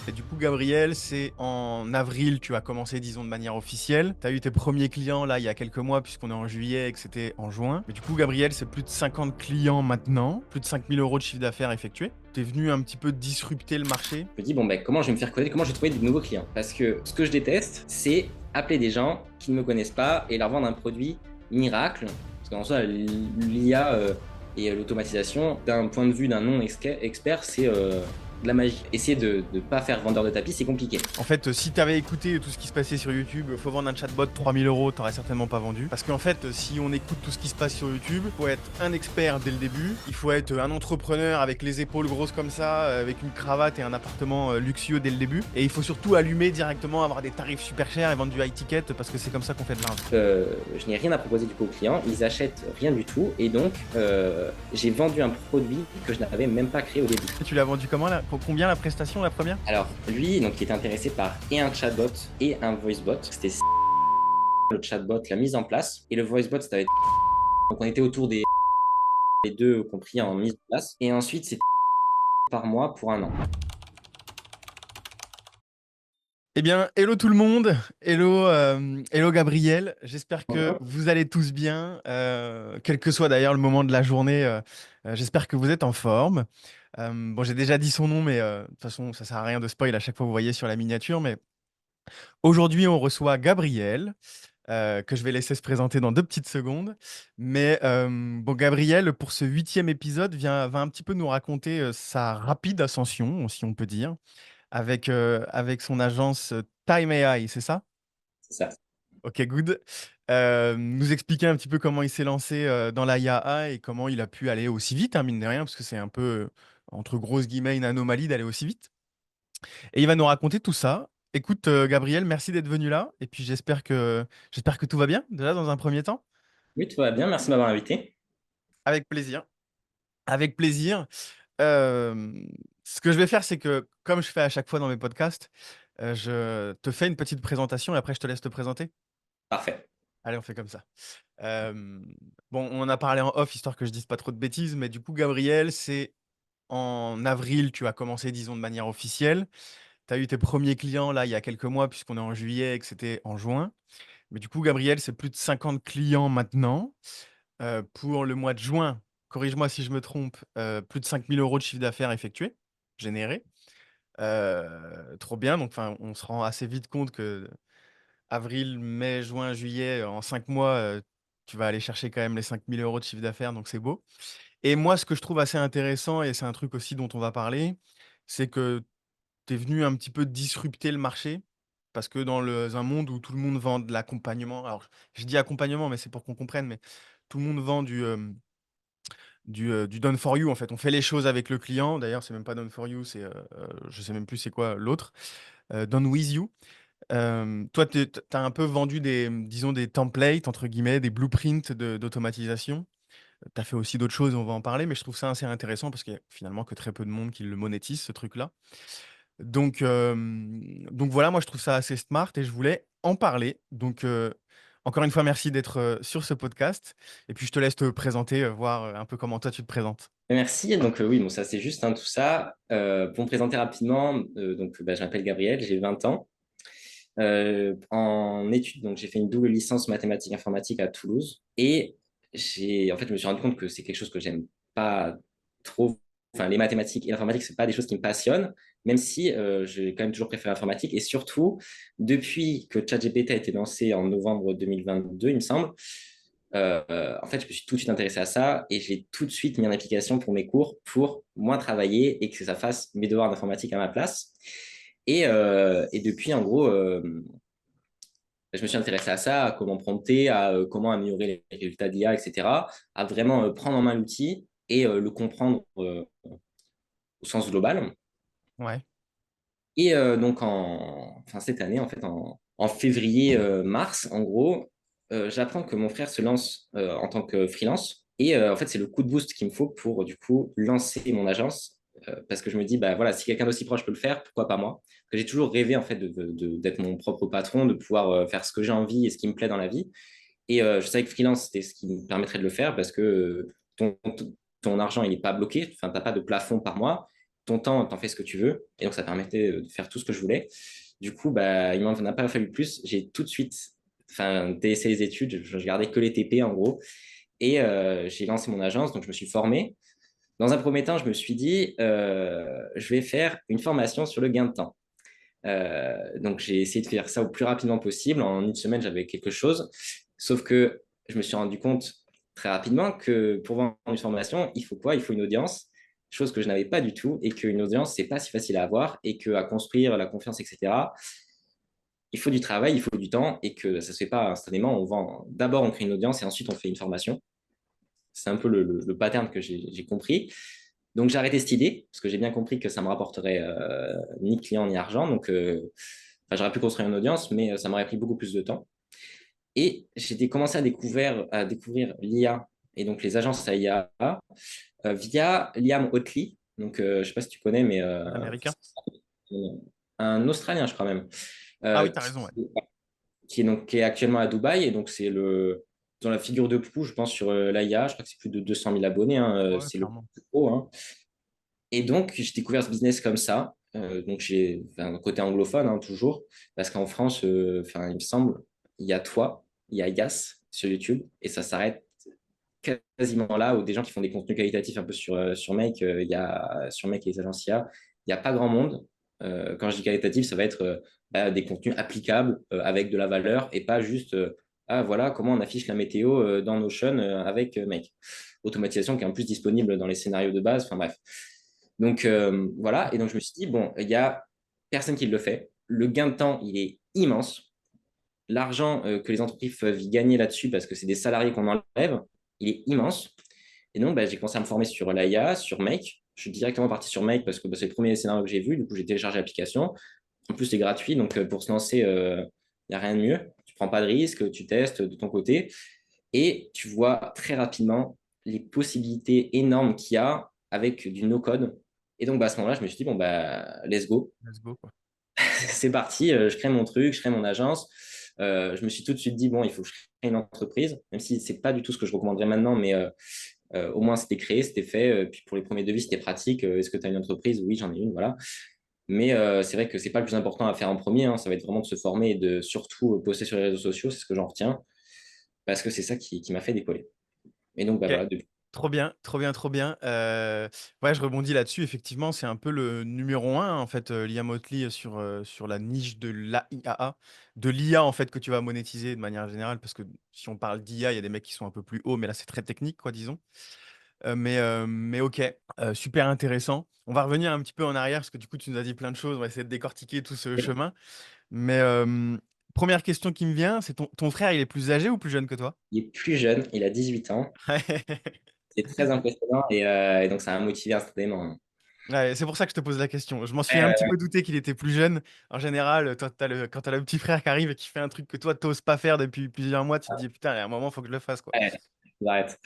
Et du coup, Gabriel, c'est en avril, tu as commencé, disons, de manière officielle. Tu as eu tes premiers clients là il y a quelques mois, puisqu'on est en juillet et que c'était en juin. Mais du coup, Gabriel, c'est plus de 50 clients maintenant, plus de 5 000 € de chiffre d'affaires effectué. Tu es venu un petit peu disrupter le marché. Je me dis, bon, ben, comment je vais me faire connaître, comment je vais trouver de nouveaux clients? Parce que ce que je déteste, c'est appeler des gens qui ne me connaissent pas et leur vendre un produit miracle. Parce qu'en soi, l'IA et l'automatisation, d'un point de vue d'un non-expert, c'est de la magie. Essayer de ne pas faire vendeur de tapis, c'est compliqué. En fait, si tu avais écouté tout ce qui se passait sur YouTube, faut vendre un chatbot 3 000 €, t'aurais certainement pas vendu. Parce qu'en fait, si on écoute tout ce qui se passe sur YouTube, il faut être un expert dès le début. Il faut être un entrepreneur avec les épaules grosses comme ça, avec une cravate et un appartement luxueux dès le début. Et il faut surtout allumer directement, avoir des tarifs super chers et vendre du high ticket parce que c'est comme ça qu'on fait de l'argent. Je n'ai rien à proposer du coup aux clients, ils achètent rien du tout. Et donc, j'ai vendu un produit que je n'avais même pas créé au début. Et tu l'as vendu comment là? Combien la prestation, la première? Alors, lui, donc, il était intéressé par et un chatbot et un voicebot. C'était le chatbot, la mise en place. Et le voicebot, c'était avec... Donc, on était autour des les deux compris en mise en place. Et ensuite, c'est par mois pour un an. Eh bien, hello tout le monde, hello, hello Gabriel. J'espère que Bonjour. vous allez tous bien, quel que soit d'ailleurs le moment de la journée. J'espère que vous êtes en forme. Bon, j'ai déjà dit son nom, mais de toute façon, ça sert à rien de spoil à chaque fois que vous voyez sur la miniature. Mais aujourd'hui, on reçoit Gabriel, que je vais laisser se présenter dans 2 petites secondes. Mais bon, Gabriel, pour ce 8e épisode, va un petit peu nous raconter sa rapide ascension, si on peut dire avec son agence Time AI, c'est ça? C'est ça. Ok, good. Nous expliquer un petit peu comment il s'est lancé dans la IA et comment il a pu aller aussi vite, hein, mine de rien, parce que c'est un peu, entre grosses guillemets, une anomalie d'aller aussi vite. Et il va nous raconter tout ça. Écoute, Gabriel, merci d'être venu là. Et puis j'espère que tout va bien, déjà dans un premier temps. Oui, tout va bien, merci de m'avoir invité. Avec plaisir. Avec plaisir. Euh, Ce que je vais faire, c'est que, comme je fais à chaque fois dans mes podcasts, je te fais une petite présentation et après je te laisse te présenter. Parfait. Allez, on fait comme ça. Bon, on en a parlé en off, histoire que je dise pas trop de bêtises, mais du coup, Gabriel, c'est en avril, tu as commencé, disons, de manière officielle. Tu as eu tes premiers clients là il y a quelques mois, puisqu'on est en juillet et que c'était en juin. Mais du coup, Gabriel, c'est plus de 50 clients maintenant. Pour le mois de juin, corrige-moi si je me trompe, plus de 5 000 € de chiffre d'affaires effectué, généré. Trop bien. Donc, enfin, on se rend assez vite compte que avril, mai, juin, juillet, en 5 mois, tu vas aller chercher quand même les 5 000 € de chiffre d'affaires, donc c'est beau. Et moi, ce que je trouve assez intéressant, et c'est un truc aussi dont on va parler, c'est que tu es venu un petit peu disrupter le marché. Parce que un monde où tout le monde vend de l'accompagnement, alors je dis accompagnement, mais c'est pour qu'on comprenne, mais tout le monde vend du done for you en fait. On fait les choses avec le client. D'ailleurs, c'est même pas done for you, je sais même plus c'est quoi l'autre. Done with you. Toi, tu as un peu vendu disons, des templates, entre guillemets, des blueprints d'automatisation. Tu as fait aussi d'autres choses, on va en parler, mais je trouve ça assez intéressant parce qu'il y a finalement que très peu de monde qui le monétise, ce truc-là. Donc voilà, moi je trouve ça assez smart et je voulais en parler. Donc encore une fois, merci d'être sur ce podcast. Et puis je te laisse te présenter, voir un peu comment toi tu te présentes. Merci. Donc, oui, bon, ça, c'est juste tout ça. Pour me présenter rapidement, donc, bah, je m'appelle Gabriel, j'ai 20 ans. En études, donc, j'ai fait une double licence mathématiques informatique à Toulouse. Et en fait, je me suis rendu compte que c'est quelque chose que j'aime pas trop. Enfin, les mathématiques et l'informatique, c'est pas des choses qui me passionnent, même si j'ai quand même toujours préféré l'informatique. Et surtout, depuis que ChatGPT a été lancé en novembre 2022, il me semble, en fait, je me suis tout de suite intéressé à ça et j'ai tout de suite mis en application pour mes cours pour moins travailler et que ça fasse mes devoirs d'informatique à ma place. Et depuis, en gros, je me suis intéressé à ça, à comment prompter, à comment améliorer les résultats d'IA, etc., à vraiment prendre en main l'outil et le comprendre au sens global. Ouais. Et donc, enfin, cette année, en fait, en février, mars, en gros, j'apprends que mon frère se lance en tant que freelance. Et en fait, c'est le coup de boost qu'il me faut pour, du coup, lancer mon agence. Parce que je me dis, bah voilà, si quelqu'un d'aussi proche peut le faire, pourquoi pas moi? Parce que j'ai toujours rêvé, en fait, d'être mon propre patron, de pouvoir faire ce que j'ai envie et ce qui me plaît dans la vie. Et je savais que freelance, c'était ce qui me permettrait de le faire parce que ton argent, il n'est pas bloqué. Enfin, tu n'as pas de plafond par mois. ton temps, t'en fais ce que tu veux. Et donc, ça permettait de faire tout ce que je voulais. Du coup, bah, il m'en a pas fallu plus. J'ai tout de suite délaissé les études. Je gardais que les TP, en gros. Et j'ai lancé mon agence. Donc, je me suis formé. Dans un premier temps, je me suis dit, je vais faire une formation sur le gain de temps. Donc, j'ai essayé de faire ça au plus rapidement possible. En une semaine, j'avais quelque chose. Sauf que je me suis rendu compte très rapidement que pour vendre une formation, il faut quoi? Il faut une audience, chose que je n'avais pas du tout, et qu'une audience, c'est pas si facile à avoir, et qu'à construire la confiance, etc., il faut du travail, il faut du temps, et que ça se fait pas instantanément. On vend, d'abord, on crée une audience, et ensuite, on fait une formation. C'est un peu le pattern que j'ai compris. Donc, j'ai arrêté cette idée, parce que j'ai bien compris que ça me rapporterait ni client ni argent. Donc, j'aurais pu construire une audience, mais ça m'aurait pris beaucoup plus de temps. Et j'ai commencé à découvrir l'IA et donc les agences à IA via Liam Oatley. Donc, je ne sais pas si tu connais, mais Américain? un Australien, je crois même, Ah euh, oui, t'as qui, raison, ouais. qui est actuellement à Dubaï. Et donc, c'est dans la figure de proue, je pense, sur l'IA. Je crois que c'est plus de 200 000 abonnés, hein, Ouais, c'est le clairement. plus gros, hein. Et donc, j'ai découvert ce business comme ça. Donc, j'ai un côté anglophone, hein, toujours, parce qu'en France, il me semble, il y a toi, il y a Yas sur YouTube, et ça s'arrête quasiment là, où des gens qui font des contenus qualitatifs un peu sur Make, il y a sur Make et les agences IA, il n'y a pas grand monde. Quand je dis qualitatif, ça va être des contenus applicables avec de la valeur et pas juste ah voilà comment on affiche la météo dans Notion avec Make. Automatisation qui est en plus disponible dans les scénarios de base, enfin bref. Donc voilà, et donc je me suis dit, bon, il y a personne qui le fait. Le gain de temps, il est immense. L'argent que les entreprises peuvent y gagner là-dessus, parce que c'est des salariés qu'on enlève, il est immense. Et donc, bah, j'ai commencé à me former sur l'IA, sur Make. Je suis directement parti sur Make parce que bah, c'est le premier scénario que j'ai vu. Du coup, j'ai téléchargé l'application. En plus, c'est gratuit. Donc, pour se lancer, il n'y a rien de mieux. Tu ne prends pas de risque, tu testes de ton côté. Et tu vois très rapidement les possibilités énormes qu'il y a avec du no-code. Et donc, bah, à ce moment-là, je me suis dit, bon, bah, let's go. Let's go, quoi. C'est parti, je crée mon truc, je crée mon agence. Je me suis tout de suite dit, bon, il faut que je crée une entreprise, même si c'est pas du tout ce que je recommanderais maintenant, mais au moins c'était créé, c'était fait. Puis pour les premiers devis, c'était pratique. Est-ce que tu as une entreprise? Oui, j'en ai une, voilà. Mais c'est vrai que c'est pas le plus important à faire en premier, hein. Ça va être vraiment de se former et de surtout poster sur les réseaux sociaux, c'est ce que j'en retiens, parce que c'est ça qui m'a fait décoller. Et donc, bah Ok. voilà, Trop bien, trop bien, trop bien. Ouais, je rebondis là-dessus. Effectivement, c'est un peu le numéro un, en fait, Liam Oatley sur la niche de l'AIAA, de l'IA, en fait, que tu vas monétiser de manière générale, parce que si on parle d'IA, il y a des mecs qui sont un peu plus hauts, mais là, c'est très technique, quoi, disons. Mais ok, super intéressant. On va revenir un petit peu en arrière, parce que du coup, tu nous as dit plein de choses. On va essayer de décortiquer tout ce chemin. Mais première question qui me vient, c'est ton frère, il est plus âgé ou plus jeune que toi? il est plus jeune, il a 18 ans. C'est très impressionnant et donc ça m'a motivé instantanément. Ouais, c'est pour ça que je te pose la question. Je m'en suis un petit peu douté qu'il était plus jeune. En général, toi, quand t'as le petit frère qui arrive et qui fait un truc que toi, t'oses pas faire depuis plusieurs mois, tu te dis, putain, il y a un moment, faut que je le fasse, quoi. Ouais, j'arrête.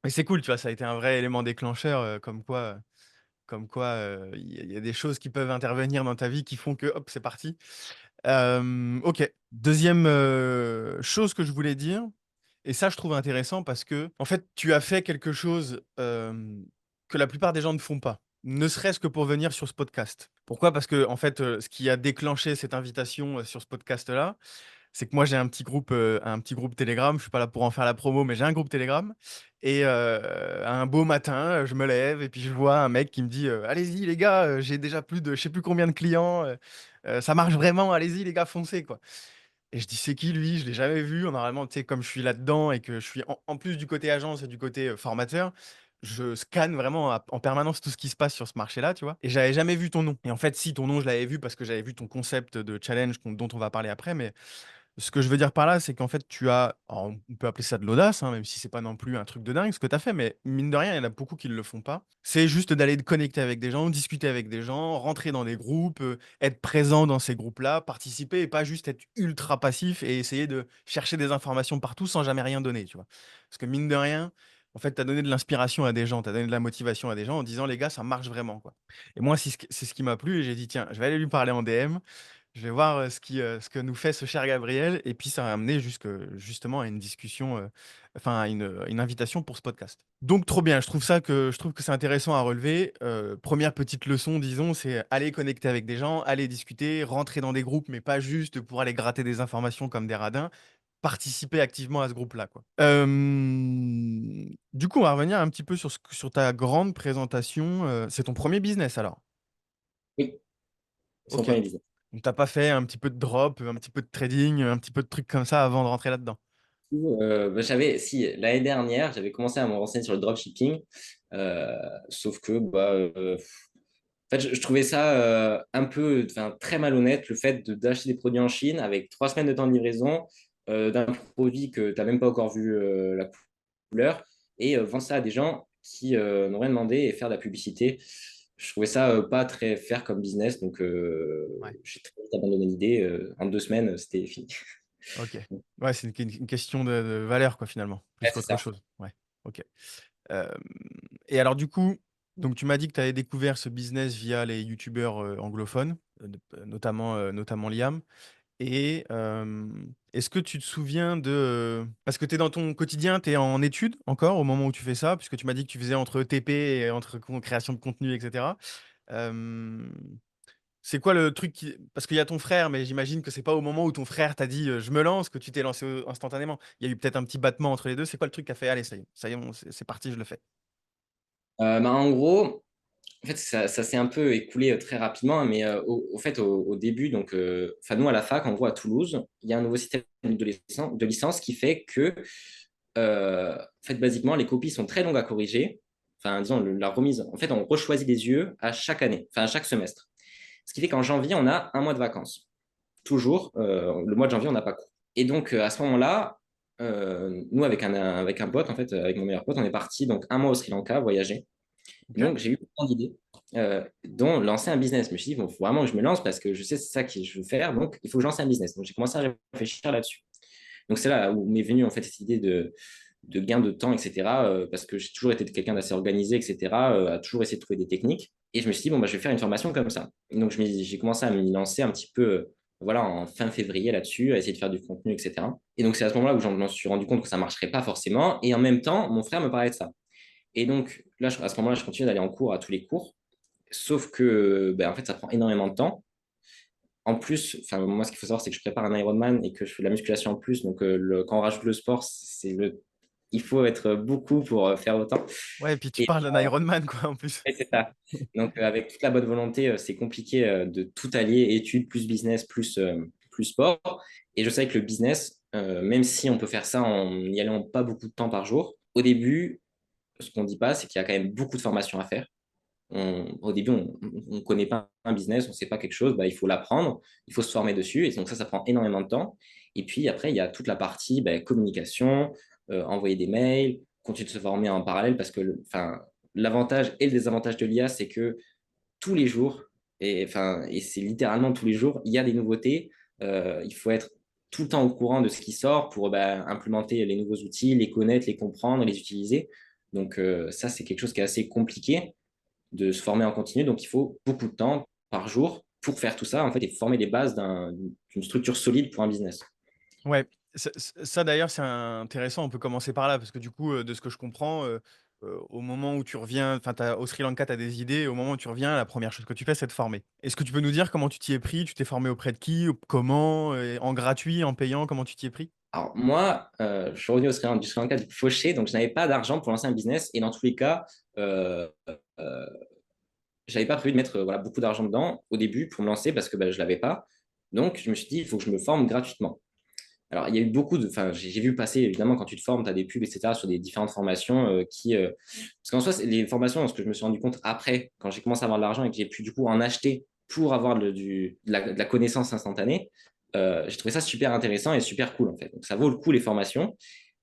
Mais c'est cool, tu vois, ça a été un vrai élément déclencheur, comme quoi, il y a des choses qui peuvent intervenir dans ta vie qui font que, hop, c'est parti. Ok. Deuxième chose que je voulais dire, et ça, je trouve intéressant parce que, en fait, tu as fait quelque chose que la plupart des gens ne font pas, ne serait-ce que pour venir sur ce podcast. Pourquoi? Parce que, en fait, ce qui a déclenché cette invitation sur ce podcast-là, c'est que moi, j'ai un petit groupe Telegram. Je suis pas là pour en faire la promo, mais j'ai un groupe Telegram. Et un beau matin, je me lève et puis je vois un mec qui me dit allez-y, les gars, j'ai déjà plus de je sais plus combien de clients. Ça marche vraiment, allez-y, les gars, foncez, quoi. Et je dis, c'est qui lui? Je l'ai jamais vu. Normalement, tu sais, comme je suis là-dedans et que je suis en plus du côté agence et du côté formateur, je scanne vraiment en permanence tout ce qui se passe sur ce marché-là, tu vois. Et j'avais jamais vu ton nom. Et en fait, si, ton nom, je l'avais vu parce que j'avais vu ton concept de challenge dont on va parler après. Mais ce que je veux dire par là, c'est qu'en fait, tu as, alors, on peut appeler ça de l'audace, hein, même si c'est pas non plus un truc de dingue ce que tu as fait, mais mine de rien, il y en a beaucoup qui ne le font pas. C'est juste d'aller te connecter avec des gens, discuter avec des gens, rentrer dans des groupes, être présent dans ces groupes-là, participer et pas juste être ultra passif et essayer de chercher des informations partout sans jamais rien donner, tu vois. Parce que mine de rien, en fait, tu as donné de l'inspiration à des gens, tu as donné de la motivation à des gens en disant, les gars, ça marche vraiment, quoi. Et moi, c'est ce qui m'a plu et j'ai dit, tiens, je vais aller lui parler en DM. Je vais voir ce que nous fait ce cher Gabriel. Et puis, ça a amené justement à une discussion, enfin, à une invitation pour ce podcast. Donc, trop bien. Je trouve que c'est intéressant à relever. Première petite leçon, disons, c'est aller connecter avec des gens, aller discuter, rentrer dans des groupes, mais pas juste pour aller gratter des informations comme des radins. Participer activement à ce groupe-là, quoi. Du coup, on va revenir un petit peu sur ta grande présentation. C'est ton premier business alors? Oui, son Ok. premier business. Donc, t'as pas fait un petit peu de drop, un petit peu de trading, un petit peu de trucs comme ça avant de rentrer là-dedans? Si, l'année dernière, j'avais commencé à me renseigner sur le dropshipping, sauf que en fait, je trouvais ça un peu, enfin, très malhonnête, le fait d'acheter des produits en Chine avec 3 semaines de temps de livraison d'un produit que tu n'as même pas encore vu la couleur et vendre ça à des gens qui n'ont rien demandé et faire de la publicité. Je trouvais ça pas très fair comme business, donc Ouais. j'ai très vite abandonné l'idée. En 2 semaines, c'était fini. Ok. Ouais, c'est une question de valeur, quoi, finalement, plus Ouais, c'est qu'autre ça. chose. Ouais. Ok. Euh, et alors, du coup, donc tu m'as dit que tu avais découvert ce business via les youtubeurs anglophones, notamment Liam. Et est-ce que tu te souviens parce que tu es dans ton quotidien, tu es en études encore au moment où tu fais ça, puisque tu m'as dit que tu faisais entre TP et entre création de contenu, etc. Euh, C'est quoi le truc Parce qu'il y a ton frère, mais j'imagine que c'est pas au moment où ton frère t'a dit je me lance que tu t'es lancé instantanément. Il y a eu peut-être un petit battement entre les deux. C'est quoi le truc qui a fait allez, ça y est, c'est parti, je le fais. En gros, en fait, ça s'est un peu écoulé très rapidement, hein, mais au fait, au début, donc, enfin, nous, à la fac, en gros, à Toulouse, il y a un nouveau système de licence qui fait que, en fait, basiquement, les copies sont très longues à corriger. Enfin, disons, la remise, en fait, on rechoisit les yeux à chaque année, enfin, à chaque semestre. Ce qui fait qu'en janvier, on a un mois de vacances. Toujours, le mois de janvier, on n'a pas cours. Et donc, à ce moment-là, nous, avec un pote, en fait, avec mon meilleur pote, on est parti donc un mois au Sri Lanka voyager. Ok. Donc, j'ai eu plein d'idées, dont lancer un business. Je me suis dit, bon, il faut vraiment que je me lance parce que je sais c'est ça que je veux faire. Donc, il faut que je lance un business. Donc, j'ai commencé à réfléchir là-dessus. Donc, c'est là où m'est venue en fait cette idée de gain de temps, etc. Parce que j'ai toujours été quelqu'un d'assez organisé, etc. À toujours essayer de trouver des techniques. Et je me suis dit, bon, bah, je vais faire une formation comme ça. Donc, j'ai commencé à m'y lancer un petit peu, voilà, en fin février là-dessus, à essayer de faire du contenu, etc. Et donc, c'est à ce moment-là où j'en me suis rendu compte que ça ne marcherait pas forcément. Et en même temps, mon frère me parlait de ça. Et donc, là, à ce moment-là, je continue d'aller en cours à tous les cours. Sauf que, ben, en fait, ça prend énormément de temps. En plus, enfin, moi, ce qu'il faut savoir, c'est que je prépare un Ironman et que je fais de la musculation en plus. Donc, quand on rajoute le sport, il faut être beaucoup pour faire autant. Ouais, et puis tu Et, parles d'un Ironman, quoi, en plus. et c'est ça. Donc, avec toute la bonne volonté, c'est compliqué de tout allier, études, plus business, plus sport. Et je sais que le business, même si on peut faire ça en n'y allant pas beaucoup de temps par jour, au début, ce qu'on ne dit pas, c'est qu'il y a quand même beaucoup de formations à faire. Au début, on ne connaît pas un business, on ne sait pas quelque chose, bah, il faut l'apprendre, il faut se former dessus. Et donc ça prend énormément de temps. Et puis après, il y a toute la partie bah, communication, envoyer des mails, continuer de se former en parallèle, parce que l'avantage et le désavantage de l'IA, c'est que tous les jours, et c'est littéralement tous les jours, il y a des nouveautés. Il faut être tout le temps au courant de ce qui sort pour bah, implémenter les nouveaux outils, les connaître, les comprendre, les utiliser. Donc ça, c'est quelque chose qui est assez compliqué de se former en continu. Donc, il faut beaucoup de temps par jour pour faire tout ça, en fait, et former les bases d'une structure solide pour un business. Ouais, ça, d'ailleurs, c'est intéressant. On peut commencer par là, parce que du coup, de ce que je comprends, au moment où tu reviens, enfin, au Sri Lanka, tu as des idées. Au moment où tu reviens, la première chose que tu fais, c'est te former. Est-ce que tu peux nous dire comment tu t'y es pris? Tu t'es formé auprès de qui? Comment? En gratuit, en payant? Comment tu t'y es pris? Alors, moi, je suis revenu du Sri Lanka du fauché, donc je n'avais pas d'argent pour lancer un business. Et dans tous les cas, euh, je n'avais pas prévu de mettre voilà, beaucoup d'argent dedans au début pour me lancer parce que je ne l'avais pas. Donc, je me suis dit, il faut que je me forme gratuitement. Alors, il y a eu enfin, j'ai vu passer, évidemment, quand tu te formes, tu as des pubs, etc., sur des différentes formations parce qu'en soi, les formations, ce que je me suis rendu compte après, quand j'ai commencé à avoir de l'argent et que j'ai pu, du coup, en acheter pour avoir de la connaissance instantanée, j'ai trouvé ça super intéressant et super cool, en fait. Donc, ça vaut le coup, les formations,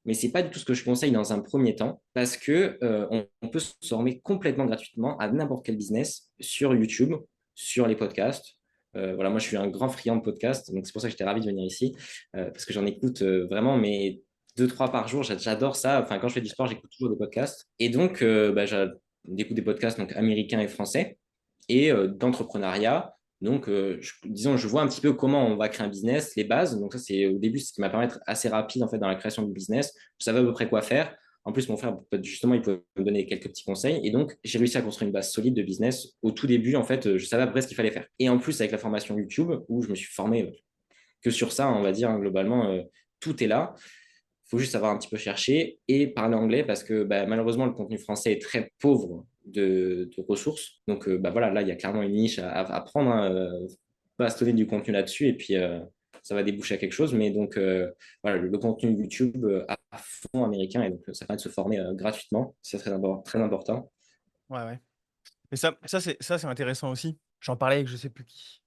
mais c'est pas du tout ce que je conseille dans un premier temps parce que on peut se former complètement gratuitement à n'importe quel business sur YouTube, sur les podcasts. Voilà, moi, je suis un grand friand de podcasts, donc c'est pour ça que j'étais ravi de venir ici, parce que j'en écoute vraiment, mais deux, trois par jour, j'adore ça. Enfin, quand je fais du sport, j'écoute toujours des podcasts. Et donc, j'écoute des podcasts donc, américains et français, et d'entrepreneuriat. Donc, disons, je vois un petit peu comment on va créer un business, les bases. Donc, ça, c'est au début ce qui m'a permis d'être assez rapide en fait dans la création du business. Je savais à peu près quoi faire. En plus, mon frère, justement, il pouvait me donner quelques petits conseils. Et donc, j'ai réussi à construire une base solide de business. Au tout début, en fait, je savais à peu près ce qu'il fallait faire. Et en plus, avec la formation YouTube, où je me suis formé que sur ça, on va dire, hein, globalement, tout est là. Il faut juste savoir un petit peu chercher et parler anglais parce que bah, malheureusement, le contenu français est très pauvre de ressources. Donc bah, voilà, là, il y a clairement une niche à prendre, hein, bastonner du contenu là-dessus et puis ça va déboucher à quelque chose. Mais donc voilà, le contenu YouTube à fond américain et donc ça permet de se former gratuitement. C'est très important. Ouais, ouais. Mais ça, c'est intéressant aussi. J'en parlais avec je sais plus qui.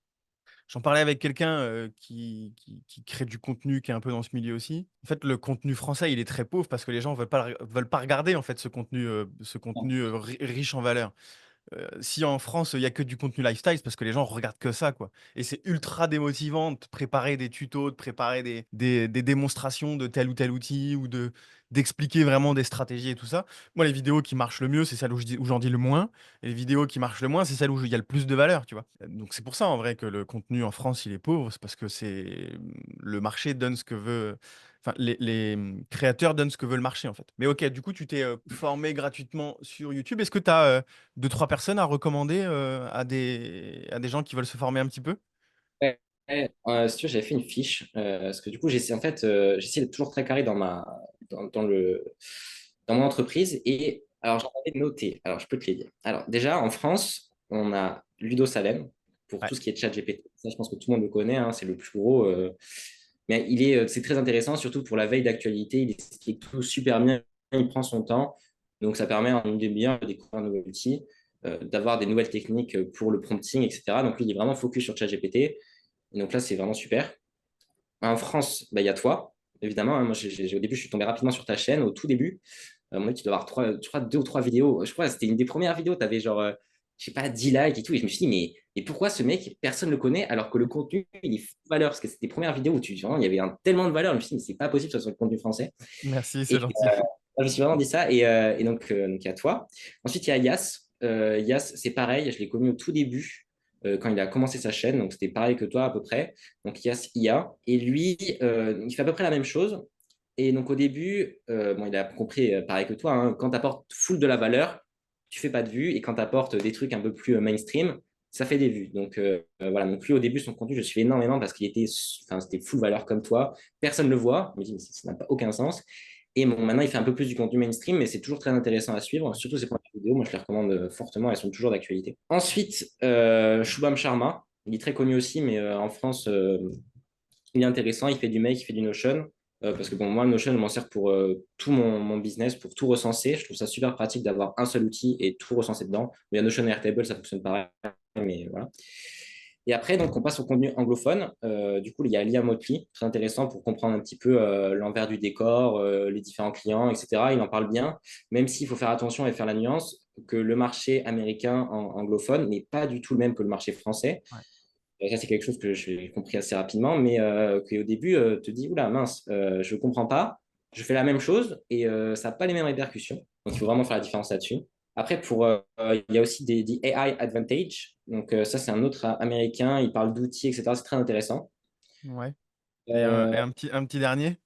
J'en parlais avec quelqu'un qui crée du contenu, qui est un peu dans ce milieu aussi. En fait, le contenu français, il est très pauvre parce que les gens veulent pas regarder en fait ce contenu riche en valeur. Si en France, il y a que du contenu lifestyle, c'est parce que les gens regardent que ça, quoi. Et c'est ultra démotivant de préparer des tutos, de préparer des démonstrations de tel ou tel outil ou d'expliquer vraiment des stratégies et tout ça. Moi, les vidéos qui marchent le mieux, c'est celles où j'en dis le moins. Et les vidéos qui marchent le moins, c'est celles où il y a le plus de valeur, tu vois. Donc c'est pour ça, en vrai, que le contenu en France, il est pauvre. C'est parce que le marché donne ce que veut. Enfin, les créateurs donnent ce que veut le marché, en fait. Mais ok, du coup, tu t'es formé gratuitement sur YouTube. Est-ce que tu as deux, trois personnes à recommander à des gens qui veulent se former un petit peu? Ouais, ouais, si tu veux, j'avais fait une fiche parce que du coup, j'essaie en fait, j'essaie d'être toujours très carré dans mon entreprise et alors j'en avais noté. Alors je peux te les dire. Alors déjà en France, on a Ludo Salem pour Ouais. tout ce qui est ChatGPT. Ça, je pense que tout le monde le connaît, hein, c'est le plus gros. Mais c'est très intéressant, surtout pour la veille d'actualité. Il explique tout super bien. Il prend son temps, donc ça permet en une demi-heure de découvrir un nouvel outil, d'avoir des nouvelles techniques pour le prompting, etc. Donc lui, il est vraiment focus sur ChatGPT. Et donc là, c'est vraiment super. En France, bah, il y a toi, évidemment, hein. Moi, au début, je suis tombé rapidement sur ta chaîne, au tout début. Moi, tu dois avoir je crois, deux ou trois vidéos. Je crois que c'était une des premières vidéos. Tu avais genre, je sais pas, 10 likes et tout. Et je me suis dit, mais pourquoi ce mec, personne ne le connaît alors que le contenu, il est fou de valeur? Parce que c'était des premières vidéos où vraiment, il y avait tellement de valeur. Je me suis dit, mais c'est pas possible que ce soit le contenu français. Merci, Et c'est gentil. je me suis vraiment dit ça. Et donc, il y a toi. Ensuite, il y a Yas. Yas, c'est pareil. Je l'ai connu au tout début quand il a commencé sa chaîne. Donc, c'était pareil que toi à peu près. Donc, Yas IA. Et lui, il fait à peu près la même chose. Et donc, au début, bon, il a compris pareil que toi, hein, quand tu apportes full de la valeur, tu fais pas de vues. Et quand tu apportes des trucs un peu plus mainstream, ça fait des vues. Donc, voilà. Donc, lui, au début, son contenu, je suivais énormément parce qu'il était, enfin, c'était full valeur comme toi. Personne ne le voit. Je me dis, mais ça n'a pas aucun sens. Et bon, maintenant, il fait un peu plus du contenu mainstream, mais c'est toujours très intéressant à suivre. Surtout ses premières vidéos, moi, je les recommande fortement. Elles sont toujours d'actualité. Ensuite, Shubham Sharma. Il est très connu aussi, mais en France, il est intéressant. Il fait du Make, il fait du Notion. Parce que bon, moi, Notion, je m'en sers pour tout mon business, pour tout recenser. Je trouve ça super pratique d'avoir un seul outil et tout recenser dedans. Mais il y a Notion et Airtable, ça fonctionne pareil. Mais voilà. Et après, donc, on passe au contenu anglophone. Du coup, il y a Liam Motley, très intéressant pour comprendre un petit peu l'envers du décor, les différents clients, etc. Il en parle bien, même s'il faut faire attention et faire la nuance que le marché américain anglophone n'est pas du tout le même que le marché français. Ouais. Ça, c'est quelque chose que j'ai compris assez rapidement, mais qu'au début, te dis, oula, mince, je ne comprends pas, je fais la même chose et ça n'a pas les mêmes répercussions. Donc, il faut vraiment faire la différence là-dessus. Après, il y a aussi des AI Advantage. Donc, ça, c'est un autre américain. Il parle d'outils, etc. C'est très intéressant. Ouais. Et Euh, un petit dernier?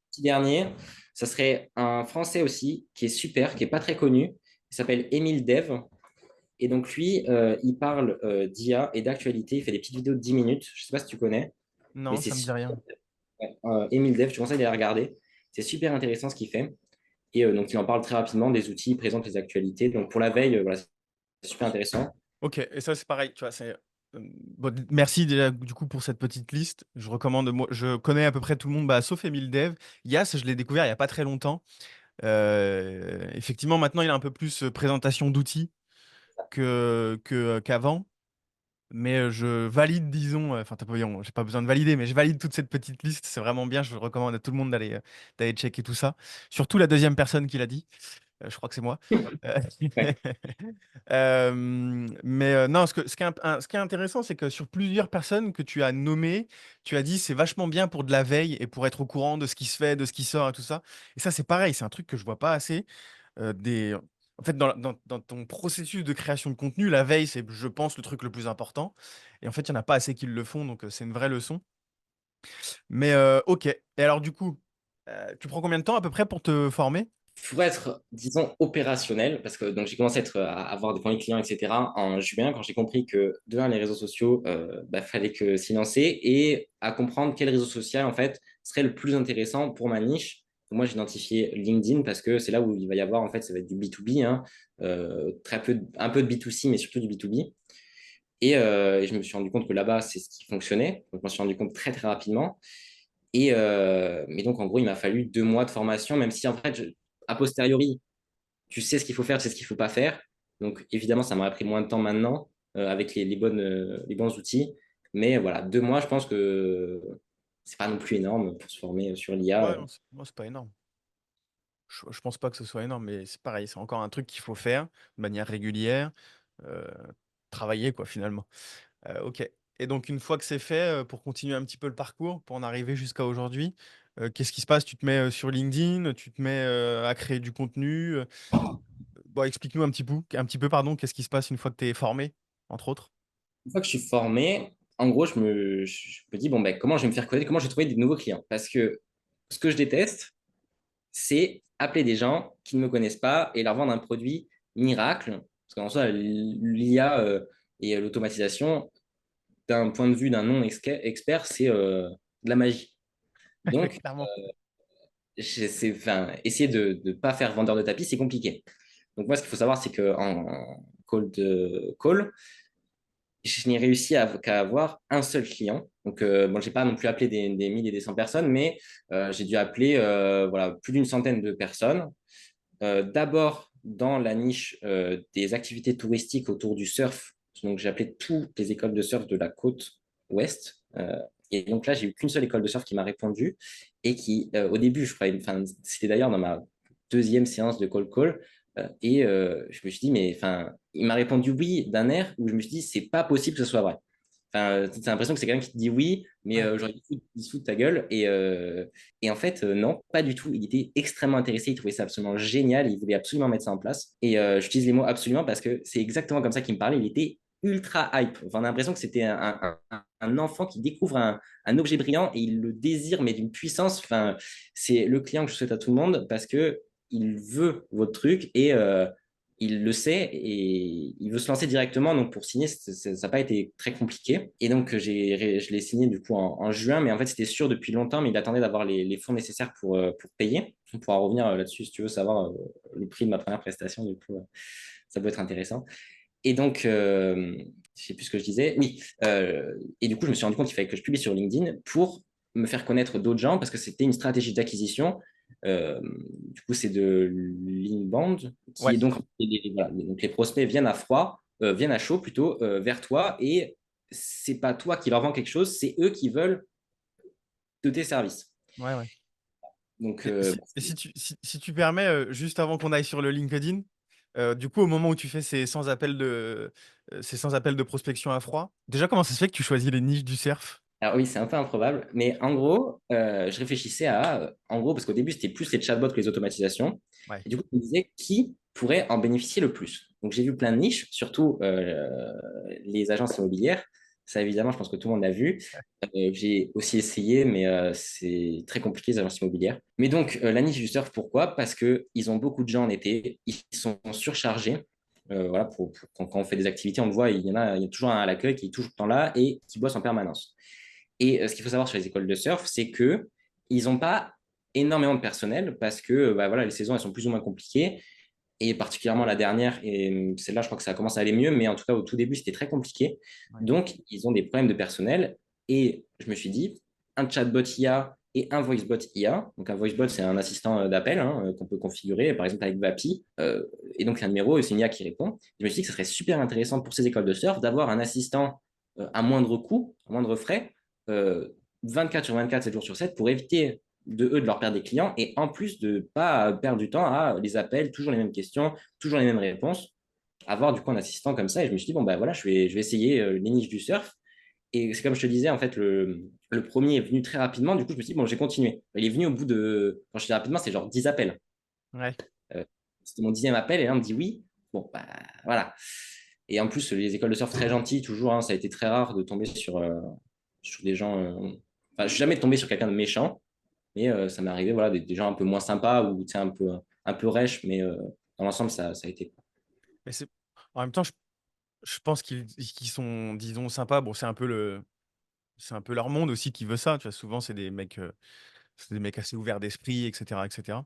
Petit dernier, ça serait un Français aussi qui est super, qui n'est pas très connu. Il s'appelle Émile Dev. Et donc, lui, il parle d'IA et d'actualité. Il fait des petites vidéos de 10 minutes. Je ne sais pas si tu connais, mais Non, c'est ça me dit rien. ouais, Émile Dev, je conseille de les regarder. C'est super intéressant ce qu'il fait. Et donc, il en parle très rapidement des outils, il présente les actualités. Donc, pour la veille, voilà, c'est super intéressant. Ok, et ça c'est pareil, tu vois, bon, merci déjà du coup pour cette petite liste. Je recommande, moi, je connais à peu près tout le monde, bah, sauf Emile Dev. Yas, je l'ai découvert il y a pas très longtemps. Effectivement, maintenant il a un peu plus présentation d'outils qu'avant. Mais je valide, disons, enfin, j'ai pas besoin de valider, mais je valide toute cette petite liste. C'est vraiment bien. Je recommande à tout le monde d'aller checker tout ça. Surtout la deuxième personne qui l'a dit. Je crois que c'est moi. Euh, Ouais. mais non, ce qui est intéressant, c'est que sur plusieurs personnes que tu as nommées, tu as dit c'est vachement bien pour de la veille et pour être au courant de ce qui se fait, de ce qui sort et tout ça. Et ça, c'est pareil. C'est un truc que je vois pas assez. En fait, dans ton processus de création de contenu, la veille, c'est, je pense, le truc le plus important. Et en fait, il n'y en a pas assez qui le font, donc c'est une vraie leçon. Mais ok. Et alors, du coup, tu prends combien de temps à peu près pour te former? Pour être, disons, opérationnel, parce que donc j'ai commencé à avoir des premiers clients, etc., en juin, quand j'ai compris que, de un, les réseaux sociaux, fallait que s'y lancer, et à comprendre quel réseau social, en fait, serait le plus intéressant pour ma niche. Donc, moi, j'ai identifié LinkedIn parce que c'est là où il va y avoir, en fait, ça va être du B2B, hein, très peu, un peu de B2C, mais surtout du B2B. Et je me suis rendu compte que là-bas, c'est ce qui fonctionnait. Donc, je m'en suis rendu compte très, très rapidement. Mais donc, en gros, il m'a fallu 2 mois de formation, même si, en fait, a posteriori, tu sais ce qu'il faut faire, tu sais ce qu'il ne faut pas faire. Donc, évidemment, ça m'aurait pris moins de temps maintenant avec les bons outils. Mais voilà, 2 mois, je pense que c'est pas non plus énorme pour se former sur l'IA. Ouais, non, moi, c'est pas énorme. Je pense pas que ce soit énorme, mais c'est pareil, c'est encore un truc qu'il faut faire de manière régulière, euh, travailler, quoi, finalement. Ok. Et donc, une fois que c'est fait, pour continuer un petit peu le parcours, pour en arriver jusqu'à aujourd'hui, qu'est-ce qui se passe? Tu te mets sur LinkedIn, tu te mets à créer du contenu. Bon, explique-nous un petit peu, pardon, qu'est-ce qui se passe une fois que tu es formé, entre autres? Une fois que je suis formé, en gros, je me dis, bon, ben, comment je vais me faire connaître, comment je vais trouver des nouveaux clients. Parce que ce que je déteste, c'est appeler des gens qui ne me connaissent pas et leur vendre un produit miracle. Parce qu'en soi, l'IA et l'automatisation, d'un point de vue d'un non-expert, c'est de la magie. Donc, Clairement. enfin, essayer de ne pas faire vendeur de tapis, c'est compliqué. Donc, moi, ce qu'il faut savoir, c'est qu'en call, je n'ai réussi qu'à avoir un seul client. Donc, bon, je n'ai pas non plus appelé des 1000 et des 100 personnes, mais j'ai dû appeler voilà, plus d'une centaine de personnes. D'abord, dans la niche des activités touristiques autour du surf. Donc, j'ai appelé toutes les écoles de surf de la côte ouest. Et donc là, j'ai eu qu'une seule école de surf qui m'a répondu et qui, au début, je croyais, enfin, c'était d'ailleurs dans ma deuxième séance de call. Je me suis dit, mais enfin, il m'a répondu oui d'un air où je me suis dit, c'est pas possible que ce soit vrai. Enfin, t'as l'impression que c'est quelqu'un qui te dit oui, mais Ouais. genre, il se fout de ta gueule. Et en fait, non, pas du tout. Il était extrêmement intéressé, il trouvait ça absolument génial, il voulait absolument mettre ça en place. J'utilise les mots absolument parce que c'est exactement comme ça qu'il me parlait. Il était ultra hype. Enfin, on a l'impression que c'était un enfant qui découvre un objet brillant et il le désire, mais d'une puissance. Enfin, c'est le client que je souhaite à tout le monde parce que il veut votre truc et il le sait et il veut se lancer directement. Donc, pour signer, ça n'a pas été très compliqué. Et donc, je l'ai signé du coup en juin, mais en fait, c'était sûr depuis longtemps, mais il attendait d'avoir les fonds nécessaires pour payer. On pourra revenir là-dessus si tu veux savoir le prix de ma première prestation. Du coup, ça peut être intéressant. Et donc, je ne sais plus ce que je disais. Oui. Et du coup, je me suis rendu compte qu'il fallait que je publie sur LinkedIn pour me faire connaître d'autres gens parce que c'était une stratégie d'acquisition. Du coup, c'est de l'inbound qui Ouais. est donc voilà, donc les prospects viennent à froid, viennent à chaud plutôt vers toi et c'est pas toi qui leur vends quelque chose, c'est eux qui veulent de tes services. Ouais, ouais. Donc, Et si tu permets, juste avant qu'on aille sur le LinkedIn, du coup, au moment où tu fais ces 100 appels de prospection à froid, déjà, comment ça se fait que tu choisis les niches du surf? alors oui, c'est un peu improbable, mais en gros, je réfléchissais en gros, parce qu'au début, c'était plus les chatbots que les automatisations. Ouais. Et du coup, je me disais qui pourrait en bénéficier le plus. Donc, j'ai vu plein de niches, surtout les agences immobilières. Ça, évidemment, je pense que tout le monde l'a vu. J'ai aussi essayé, mais c'est très compliqué, les agences immobilières. Mais donc, la niche du surf, pourquoi? Parce qu'ils ont beaucoup de gens en été, ils sont surchargés. Voilà, quand on fait des activités, on le voit, il y a toujours un à l'accueil qui est toujours tout le temps là et qui bosse en permanence. Et ce qu'il faut savoir sur les écoles de surf, c'est que ils n'ont pas énormément de personnel parce que bah, voilà, les saisons elles sont plus ou moins compliquées et particulièrement la dernière et celle-là je crois que ça commence à aller mieux mais en tout cas au tout début c'était très compliqué Ouais. donc ils ont des problèmes de personnel et je me suis dit un chatbot IA et un voicebot IA donc un voicebot c'est un assistant d'appel hein, qu'on peut configurer par exemple avec Vapi et donc un numéro c'est une IA qui répond. Je me suis dit que ce serait super intéressant pour ces écoles de surf d'avoir un assistant à moindre coût à moindre frais 24 sur 24, 7 jours sur 7 pour éviter de leur perdre des clients et en plus de ne pas perdre du temps à les appels, toujours les mêmes questions, toujours les mêmes réponses, avoir du coup un assistant comme ça. Et je me suis dit, bon, ben voilà, je vais essayer les niches du surf. Et c'est comme je te disais, en fait, le premier est venu très rapidement. Du coup, je me suis dit, bon, j'ai continué. Il est venu au bout de, quand je dis rapidement, c'est genre 10 appels. Ouais. Euh, c'était mon 10e appel, et là, on me dit oui. Bon, bah voilà. Et en plus, les écoles de surf très gentilles, toujours, hein, ça a été très rare de tomber sur des gens. Enfin, je suis jamais tombé sur quelqu'un de méchant, mais ça m'est arrivé, voilà, des gens un peu moins sympas ou tu sais, un peu rêches, mais dans l'ensemble, ça a été. Mais en même temps, je pense qu'ils sont, disons, sympas. Bon, c'est un peu leur monde aussi qui veut ça. Tu vois, souvent, c'est des mecs assez ouverts d'esprit, etc., etc.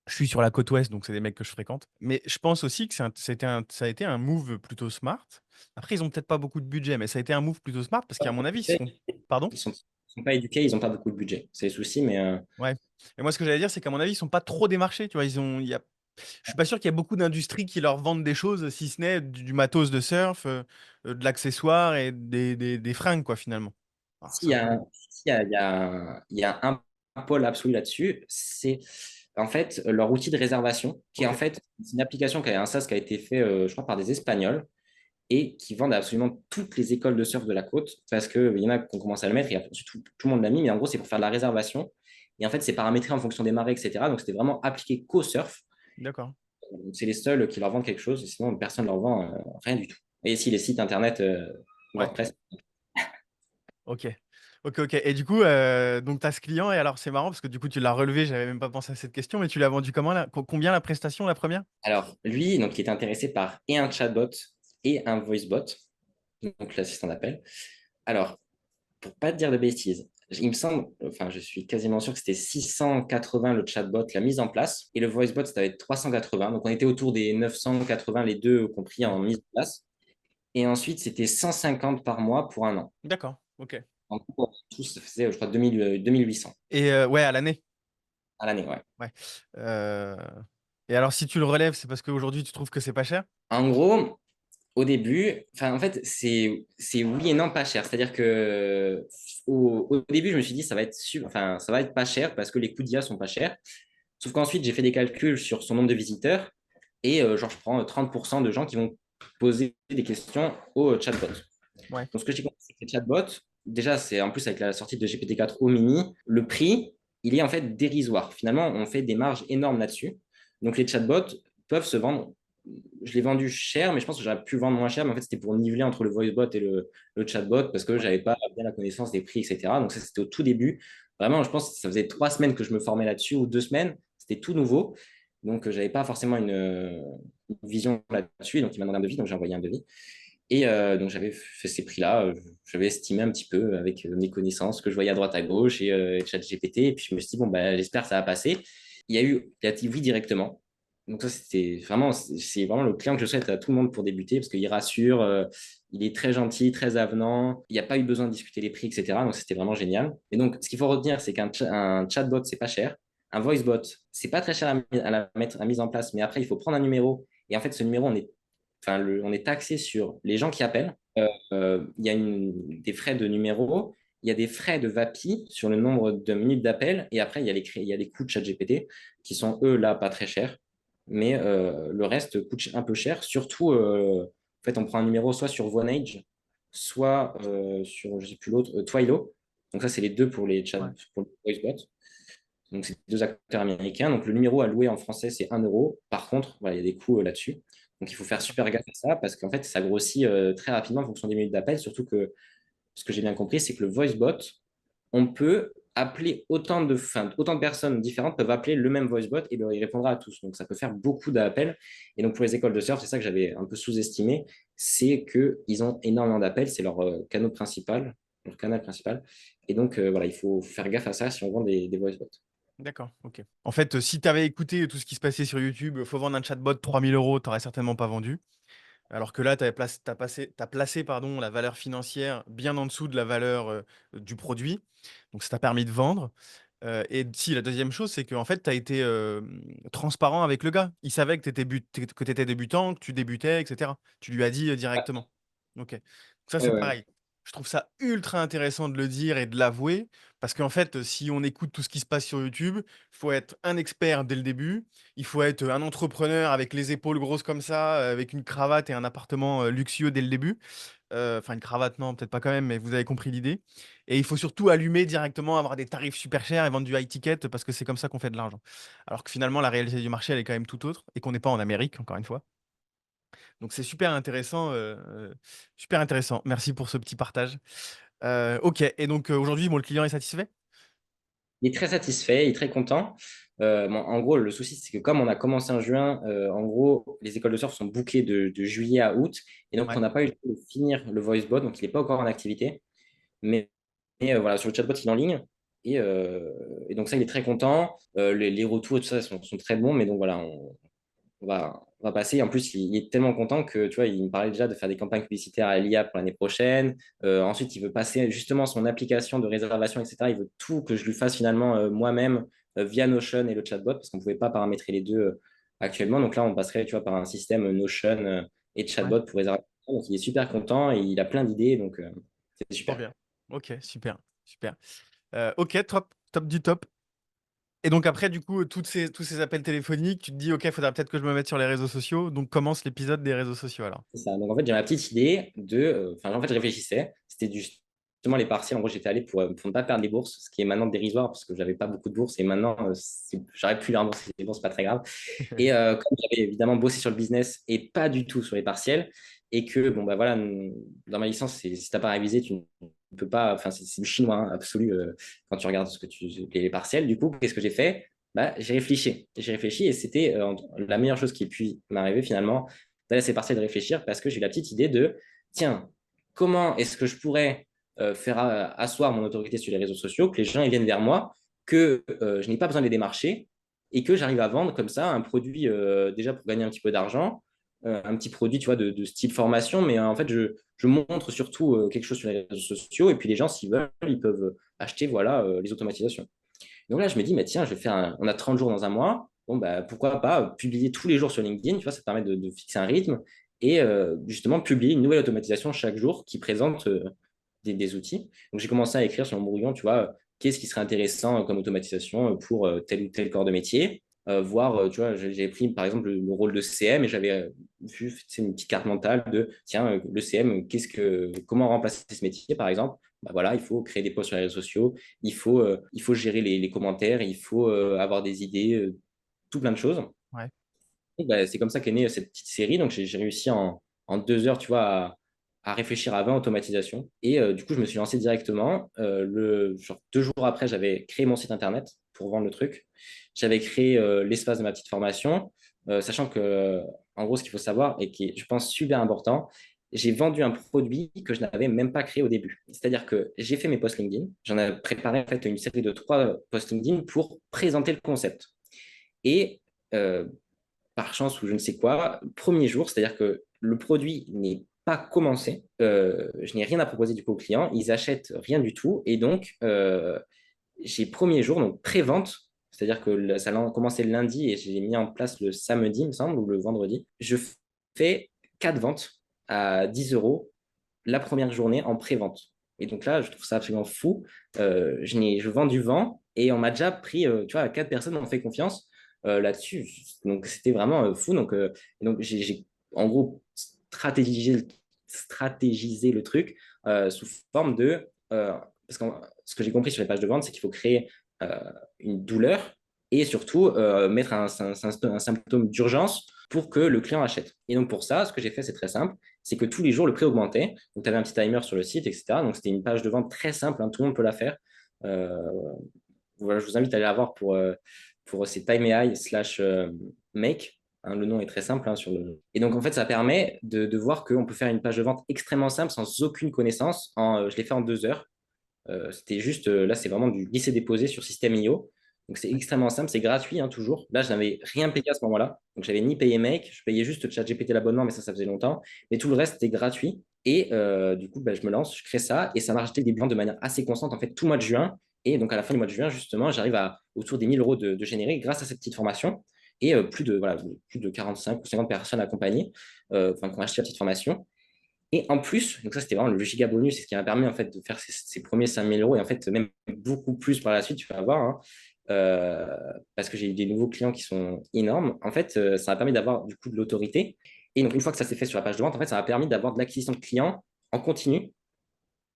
Je suis sur la côte ouest, donc c'est des mecs que je fréquente. Mais je pense aussi que ça a été un move plutôt smart. Après, ils ont peut-être pas beaucoup de budget, mais ça a été un move plutôt smart parce qu'à mon avis, ils seront. Pardon? Ils sont pas éduqués, ils n'ont pas beaucoup de budget. C'est le souci, mais Ouais. Et moi, ce que j'allais dire, c'est qu'à mon avis, ils sont pas trop démarchés. Tu vois, je suis pas sûr qu'il y a beaucoup d'industries qui leur vendent des choses, si ce n'est du matos de surf, de l'accessoire et des fringues, quoi, finalement. Alors, s'il y ça, a, il y a un pôle absolu là-dessus, c'est en fait leur outil de réservation, qui est en ok, fait c'est une application qui a un SaaS qui a été fait, je crois, par des Espagnols et qui vendent à absolument toutes les écoles de surf de la côte parce qu'il y en a qui ont commencé à le mettre et ensuite tout le monde l'a mis, mais en gros, c'est pour faire de la réservation. Et en fait, c'est paramétré en fonction des marées, etc. Donc, c'était vraiment appliqué qu'au surf. d'accord. Donc, c'est les seuls qui leur vendent quelque chose, et sinon, personne ne leur vend rien du tout. Et si les sites internet Ouais, WordPress. ok. Ok, ok. Et du coup, donc, tu as ce client, et alors, c'est marrant parce que du coup, tu l'as relevé, j'avais même pas pensé à cette question, mais tu l'as vendu comment, là? Combien la prestation, la première? Alors, lui, donc, il est intéressé par et un chatbot et un voicebot, donc l'assistant d'appel. Alors, pour pas te dire de bêtises, il me semble, enfin, je suis quasiment sûr que c'était 680 le chatbot, la mise en place, et le voicebot, ça va être 380. Donc, on était autour des 980, les deux compris Ouais. en mise en place. Et ensuite, c'était 150 par mois pour un an. D'accord, ok. En tout, ça faisait, je crois, 2800 Et ouais, à l'année. à l'année, ouais. Ouais. Euh, Et alors, si tu le relèves, c'est parce qu'aujourd'hui, tu trouves que c'est pas cher? En gros, au début, enfin, en fait, c'est oui et non pas cher. C'est-à-dire que au début, je me suis dit, enfin, ça va être pas cher parce que les coûts d'IA sont pas chers. Sauf qu'ensuite, j'ai fait des calculs sur son nombre de visiteurs et genre, je prends 30% de gens qui vont poser des questions au chatbot. Ouais. Donc, ce que j'ai compris, c'est que les chatbots, déjà, c'est en plus avec la sortie de GPT-4 au mini, le prix, il est en fait dérisoire. Finalement, on fait des marges énormes là-dessus. Donc, les chatbots peuvent se vendre. Je l'ai vendu cher, mais je pense que j'aurais pu le vendre moins cher. Mais en fait, c'était pour niveler entre le voicebot et le chatbot parce que Ouais. j'avais pas bien la connaissance des prix, etc. Donc, ça, c'était au tout début. Vraiment, je pense que ça faisait 3 semaines que je me formais là-dessus ou 2 semaines. C'était tout nouveau. Donc, j'avais pas forcément une vision là-dessus. Donc, il m'a demandé un devis. Donc, j'ai envoyé un devis. Et donc, j'avais fait ces prix-là. J'avais estimé un petit peu avec mes connaissances que je voyais à droite à gauche et ChatGPT. Et puis, je me suis dit, bon, bah, j'espère que ça va passer. Il a dit oui directement. Donc, ça, c'est vraiment le client que je souhaite à tout le monde pour débuter parce qu'il rassure, il est très gentil, très avenant. Il n'y a pas eu besoin de discuter les prix, etc. Donc, c'était vraiment génial. Et donc, ce qu'il faut retenir, c'est un chatbot, c'est pas cher. Un voicebot, c'est pas très cher à mise en place, mais après, il faut prendre un numéro. Et en fait, ce numéro, on est taxé sur les gens qui appellent. Il y a des frais de numéro, il y a des frais de VAPI sur le nombre de minutes d'appel, et après, il y a des coûts de ChatGPT qui sont, eux, là, pas très chers, mais le reste coûte un peu cher. Surtout, en fait, on prend un numéro soit sur Vonage, soit sur, je sais plus l'autre, Twilio. Donc ça, c'est les deux pour les chat, Ouais. pour le voicebot. Donc, c'est deux acteurs américains. Donc, le numéro à louer en français, c'est 1 euro. Par contre, voilà, il y a des coûts là-dessus. Donc, il faut faire D'accord. super gaffe à ça parce qu'en fait, ça grossit très rapidement en fonction des minutes d'appel. Surtout que ce que j'ai bien compris, c'est que le voicebot, on peut appeler autant de personnes différentes peuvent appeler le même voicebot et il répondra à tous. Donc, ça peut faire beaucoup d'appels. Et donc, pour les écoles de surf, c'est ça que j'avais un peu sous-estimé, c'est qu'ils ont énormément d'appels. C'est leur canal principal. Et donc, voilà, il faut faire gaffe à ça si on vend des voicebots. D'accord, ok. En fait, si tu avais écouté tout ce qui se passait sur YouTube, faut vendre un chatbot 3000 euros, t'aurais certainement pas vendu. Alors que là, tu as placé, pardon, la valeur financière bien en dessous de la valeur du produit. Donc, ça t'a permis de vendre. Et si, la deuxième chose, c'est qu'en fait, tu as été transparent avec le gars. Il savait que tu étais débutant, que tu débutais, etc. Tu lui as dit directement. Ok. Ça, Ouais, c'est ouais. pareil. Je trouve ça ultra intéressant de le dire et de l'avouer. Parce qu'en fait, si on écoute tout ce qui se passe sur YouTube, il faut être un expert dès le début. Il faut être un entrepreneur avec les épaules grosses comme ça, avec une cravate et un appartement luxueux dès le début. Enfin, une cravate, non, peut-être pas quand même, mais vous avez compris l'idée. Et il faut surtout allumer directement, avoir des tarifs super chers et vendre du high ticket parce que c'est comme ça qu'on fait de l'argent. Alors que finalement, la réalité du marché, elle est quand même tout autre et qu'on n'est pas en Amérique, encore une fois. Donc c'est super intéressant. Super intéressant. Merci pour ce petit partage. Ok. Et donc aujourd'hui, bon, le client est satisfait? Il est très satisfait, il est très content. Bon, en gros, le souci, c'est que comme on a commencé en juin, en gros, les écoles de surf sont bouclées de juillet à août. Et donc, Ouais. on n'a pas eu le temps de finir le voice bot, donc il n'est pas encore en activité. Mais voilà, sur le chatbot, il est en ligne. Et donc, ça, il est très content. Les retours et tout ça sont très bons. Mais donc, voilà, on va passer. En plus, il est tellement content que, tu vois, il me parlait déjà de faire des campagnes publicitaires à l'IA pour l'année prochaine. Ensuite, il veut passer justement son application de réservation, etc. Il veut tout que je lui fasse finalement moi-même via Notion et le chatbot parce qu'on ne pouvait pas paramétrer les deux actuellement. Donc là, on passerait, tu vois, par un système Notion et Ouais. chatbot pour réserver. Donc, il est super content et il a plein d'idées. Donc, c'est Trop super. bien. Ok, super. Super. Ok, top. Top du top. Et donc après, du coup, tous ces appels téléphoniques, tu te dis, OK, il faudra peut-être que je me mette sur les réseaux sociaux. Donc commence l'épisode des réseaux sociaux alors. C'est ça. Donc, en fait, j'ai ma petite idée de. Enfin, en fait, je réfléchissais. C'était justement les partiels. En gros, j'étais allé pour ne pas perdre les bourses, ce qui est maintenant dérisoire parce que j'avais pas beaucoup de bourses et maintenant, j'aurais pu les rembourser les bourses, pas très grave. Et comme j'avais évidemment bossé sur le business et pas du tout sur les partiels, et que, bon, bah voilà, dans ma licence, si tu n'as pas révisé, tu ne peux pas. Enfin, c'est du chinois hein, absolu quand tu regardes les partiels. Du coup, qu'est-ce que j'ai fait? Bah, j'ai réfléchi. J'ai réfléchi et c'était la meilleure chose qui ait pu m'arriver finalement d'aller à ces partiels de réfléchir parce que j'ai eu la petite idée de tiens, comment est-ce que je pourrais faire asseoir mon autorité sur les réseaux sociaux, que les gens ils viennent vers moi, que je n'ai pas besoin de les démarcher et que j'arrive à vendre comme ça un produit déjà pour gagner un petit peu d'argent, un petit produit tu vois, de style formation, mais en fait je montre surtout quelque chose sur les réseaux sociaux et puis les gens s'ils veulent, ils peuvent acheter voilà, les automatisations. Donc là je me dis, mais tiens, je vais faire on a 30 jours dans un mois, bon, bah, pourquoi pas publier tous les jours sur LinkedIn, tu vois, ça te permet de fixer un rythme et justement publier une nouvelle automatisation chaque jour qui présente des outils. Donc j'ai commencé à écrire sur mon brouillon, tu vois, qu'est-ce qui serait intéressant comme automatisation pour tel ou tel corps de métier. Voir, tu vois, j'ai pris par exemple le rôle de CM et j'avais vu une petite carte mentale de tiens, le CM, comment remplacer ce métier par exemple. Bah voilà, il faut créer des posts sur les réseaux sociaux, il faut gérer les commentaires, il faut avoir des idées, tout plein de choses. Ouais. Et bah, c'est comme ça qu'est née cette petite série. Donc, j'ai réussi en 2 heures, tu vois, à réfléchir à 20 automatisations. Et du coup, je me suis lancé directement. Genre 2 jours après, j'avais créé mon site internet pour vendre le truc. J'avais créé l'espace de ma petite formation, sachant que, en gros, ce qu'il faut savoir et qui est, je pense, super important, j'ai vendu un produit que je n'avais même pas créé au début. C'est-à-dire que j'ai fait mes posts LinkedIn. J'en ai préparé en fait une série de 3 posts LinkedIn pour présenter le concept. Et euh, par chance ou je ne sais quoi, premier jour, c'est-à-dire que le produit n'est pas commencé, je n'ai rien à proposer du coup aux clients, ils achètent rien du tout, et donc j'ai premier jour, donc pré-vente, c'est-à-dire que ça a commencé le lundi et j'ai mis en place le samedi, il me semble, ou le vendredi, je fais 4 ventes à 10 euros la première journée en pré-vente. Et donc là, je trouve ça absolument fou. Je vends du vent et on m'a déjà pris, tu vois, 4 personnes m'ont fait confiance là-dessus. Donc c'était vraiment fou. Donc j'ai en gros stratégisé le truc sous forme de. Parce que ce que j'ai compris sur les pages de vente, c'est qu'il faut créer euh, une douleur et surtout mettre un symptôme d'urgence pour que le client achète. Et donc pour ça, ce que j'ai fait, c'est très simple, c'est que tous les jours, le prix augmentait. Donc tu avais un petit timer sur le site, etc. Donc c'était une page de vente très simple, hein, tout le monde peut la faire. Euh, voilà, je vous invite à aller la voir pour ces Time AI slash make. Hein, le nom est très simple sur le. Et donc en fait, ça permet de voir qu'on peut faire une page de vente extrêmement simple sans aucune connaissance. Je l'ai fait en 2 heures. C'était juste, là, c'est vraiment du glisser-déposer sur System.io. Donc, c'est extrêmement simple, c'est gratuit, hein, toujours. Là, je n'avais rien payé à ce moment-là. Donc, j'avais ni payé Make, je payais juste ChatGPT l'abonnement, mais ça faisait longtemps. Mais tout le reste, c'était gratuit. Et du coup, bah, je me lance, je crée ça, et ça marche dès le début de manière assez constante, en fait, tout le mois de juin. Et donc, à la fin du mois de juin, justement, j'arrive à autour des 1 000 euros de générer grâce à cette petite formation. Et plus de 45 ou 50 personnes accompagnées, enfin, qui ont acheté la petite formation. Et en plus, donc ça c'était vraiment le giga bonus, c'est ce qui m'a permis en fait de faire ces premiers 5 000 euros et en fait même beaucoup plus par la suite, tu vas voir, hein, euh, parce que j'ai eu des nouveaux clients qui sont énormes. En fait, ça m'a permis d'avoir du coup de l'autorité. Et donc une fois que ça s'est fait sur la page de vente, en fait, ça m'a permis d'avoir de l'acquisition de clients en continu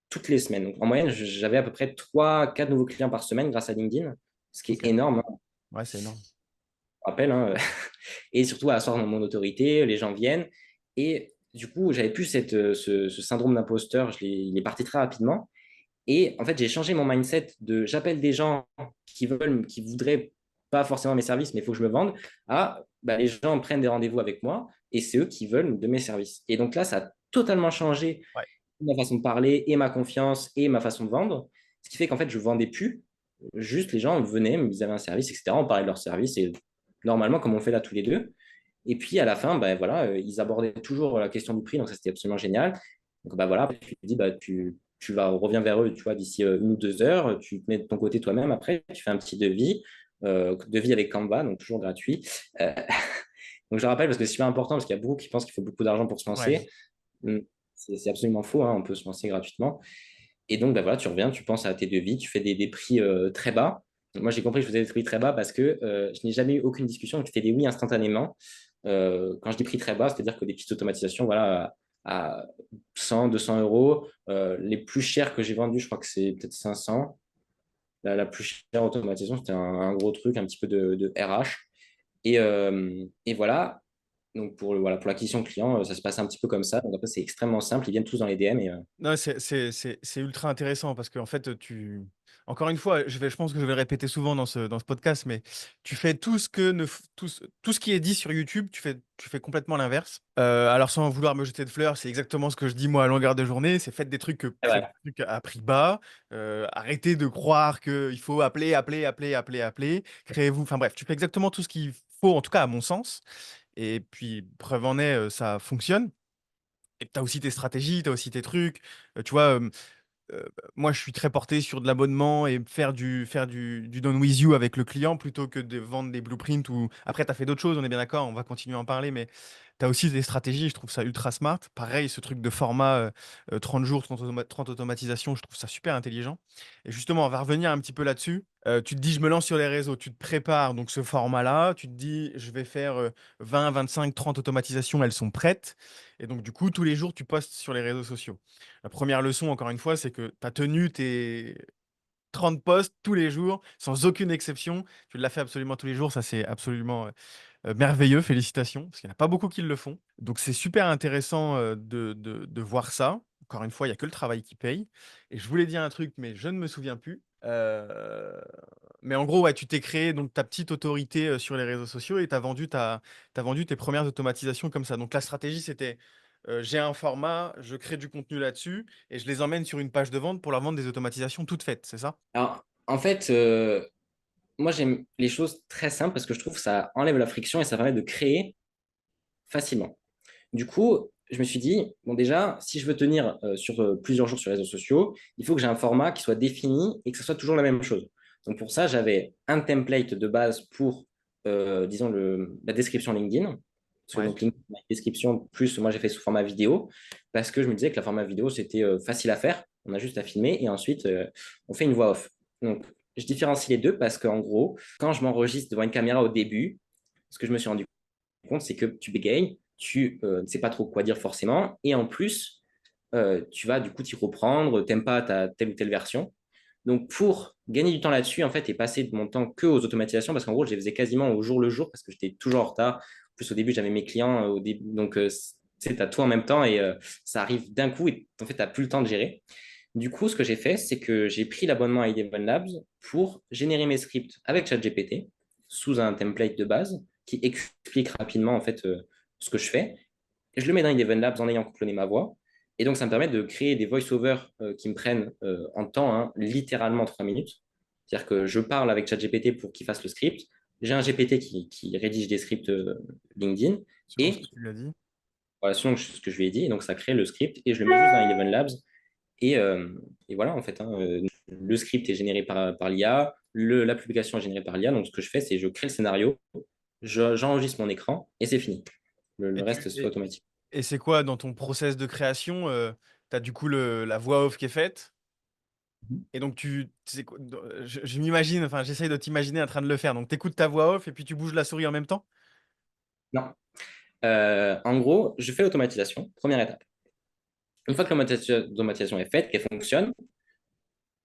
toutes les semaines. Donc, en moyenne, j'avais à peu près 3 4 nouveaux clients par semaine grâce à LinkedIn, ce qui est Ok. énorme, hein, Ouais, c'est énorme. je rappelle, hein. Et surtout à asseoir dans mon autorité, les gens viennent. Et du coup, j'avais plus ce syndrome d'imposteur, il est parti très rapidement. Et en fait, j'ai changé mon mindset de j'appelle des gens qui voudraient pas forcément mes services, mais il faut que je me vende, à bah, les gens prennent des rendez-vous avec moi et c'est eux qui veulent de mes services. Et donc là, ça a totalement changé Ouais. ma façon de parler et ma confiance et ma façon de vendre. Ce qui fait qu'en fait, je vendais plus. Juste les gens venaient, ils avaient un service, etc. On parlait de leur service et normalement, comme on fait là tous les deux. Et puis à la fin, ben, voilà, ils abordaient toujours la question du prix, donc ça c'était absolument génial. Donc bah, voilà, tu dis, bah, reviens vers eux, tu vois, d'ici 1 ou 2 heures, tu te mets de ton côté toi-même, après tu fais un petit devis avec Canva, donc toujours gratuit. Euh, donc je rappelle parce que c'est super important, parce qu'il y a beaucoup qui pensent qu'il faut beaucoup d'argent pour se Ouais. lancer. Hum, c'est absolument faux, hein, on peut se lancer gratuitement. Et donc, bah voilà, tu reviens, tu penses à tes devis, tu fais des prix très bas. Donc, moi, j'ai compris que je faisais des prix très bas parce que je n'ai jamais eu aucune discussion, donc je fais des oui instantanément. Quand je dis prix très bas, c'est-à-dire que des petites automatisations, voilà, à 100, 200 euros. Les plus chers que j'ai vendus, je crois que c'est peut-être 500. La plus chère automatisation, c'était un gros truc, un petit peu de RH. Et voilà. Donc, voilà, pour l'acquisition client, ça se passe un petit peu comme ça. Donc, après, c'est extrêmement simple. Ils viennent tous dans les DM. Non, c'est ultra intéressant parce qu'en fait, encore une fois, je pense que je vais le répéter souvent dans ce podcast, mais tu fais tout ce que tout ce qui est dit sur YouTube, tu fais complètement l'inverse. Alors, sans vouloir me jeter de fleurs, c'est exactement ce que je dis moi à longueur de journée. C'est faites Ouais. des trucs à prix bas. Arrêtez de croire qu'il faut appeler, appeler, appeler, appeler, appeler. Créez-vous. Enfin bref, tu fais exactement tout ce qu'il faut, en tout cas à mon sens. Et puis, preuve en est, ça fonctionne. Et tu as aussi tes stratégies, tu as aussi tes trucs. Tu vois, moi, je suis très porté sur de l'abonnement et du done with you avec le client plutôt que de vendre des blueprints ou... Après, tu as fait d'autres choses, on est bien d'accord, on va continuer à en parler, mais tu as aussi des stratégies, je trouve ça ultra smart. Pareil, ce truc de format 30 jours, 30 automatisations, je trouve ça super intelligent. Et justement, on va revenir un petit peu là-dessus. Tu te dis, je me lance sur les réseaux, tu te prépares donc ce format-là, tu te dis, je vais faire 20, 25, 30 automatisations, elles sont prêtes. Et donc, du coup, tous les jours, tu postes sur les réseaux sociaux. La première leçon, encore une fois, c'est que tu as tenu tes 30 posts tous les jours, sans aucune exception. Tu l'as fait absolument tous les jours. Ça, c'est absolument merveilleux. Félicitations, parce qu'il n'y en a pas beaucoup qui le font. Donc, c'est super intéressant de voir ça. Encore une fois, il n'y a que le travail qui paye. Et je voulais dire un truc, mais je ne me souviens plus. Mais en gros, ouais, tu t'es créé donc ta petite autorité sur les réseaux sociaux et t'as vendu tes premières automatisations comme ça. Donc la stratégie, c'était j'ai un format, je crée du contenu là-dessus et je les emmène sur une page de vente pour leur vendre des automatisations toutes faites, c'est ça? Alors, en fait, moi, j'aime les choses très simples parce que je trouve que ça enlève la friction et ça permet de créer facilement. Du coup, je me suis dit, bon, déjà, si je veux tenir sur plusieurs jours sur les réseaux sociaux, il faut que j'ai un format qui soit défini et que ce soit toujours la même chose. Donc, pour ça, j'avais un template de base pour, disons, la description LinkedIn. Parce que Ouais. donc, LinkedIn, la description, plus moi, j'ai fait sous format vidéo parce que je me disais que la format vidéo, c'était facile à faire. On a juste à filmer et ensuite, on fait une voix off. Donc, je différencie les deux parce qu'en gros, quand je m'enregistre devant une caméra au début, ce que je me suis rendu compte, c'est que tu bégayes, tu ne sais pas trop quoi dire forcément, et en plus, tu vas du coup t'y reprendre, t'aimes pas ta telle ou telle version. Donc pour gagner du temps là-dessus, en fait, et passer de mon temps que aux automatisations, parce qu'en gros, je les faisais quasiment au jour le jour, parce que j'étais toujours en retard. En plus, au début, j'avais mes clients, au début, donc tu sais, as tout en même temps, et ça arrive d'un coup, et en fait, tu n'as plus le temps de gérer. Du coup, ce que j'ai fait, c'est que j'ai pris l'abonnement à Eleven Labs pour générer mes scripts avec ChatGPT sous un template de base qui explique rapidement en fait ce que je fais. Et je le mets dans Eleven Labs en ayant cloné ma voix. Et donc, ça me permet de créer des voice-overs qui me prennent en temps, hein, littéralement 3 minutes. C'est-à-dire que je parle avec ChatGPT pour qu'il fasse le script. J'ai un GPT qui rédige des scripts LinkedIn. Selon ce que Et tu lui as dit. voilà, selon ce que je lui ai dit. Et donc, ça crée le script et je le mets juste dans Eleven Labs. Et, euh, et voilà, en fait, hein, le script est généré par l'IA, la publication est générée par l'IA. Donc, ce que je fais, c'est je crée le scénario, j'enregistre mon écran et c'est fini. Le Et, reste, c'est automatique. et c'est quoi dans ton process de création? Tu as du coup la voix off qui est faite. Et donc, je m'imagine, enfin, j'essaye de t'imaginer en train de le faire. Donc, tu écoutes ta voix off et puis tu bouges la souris en même temps? Non. En gros, je fais l'automatisation, première étape. Une fois que l'automatisation est faite, qu'elle fonctionne,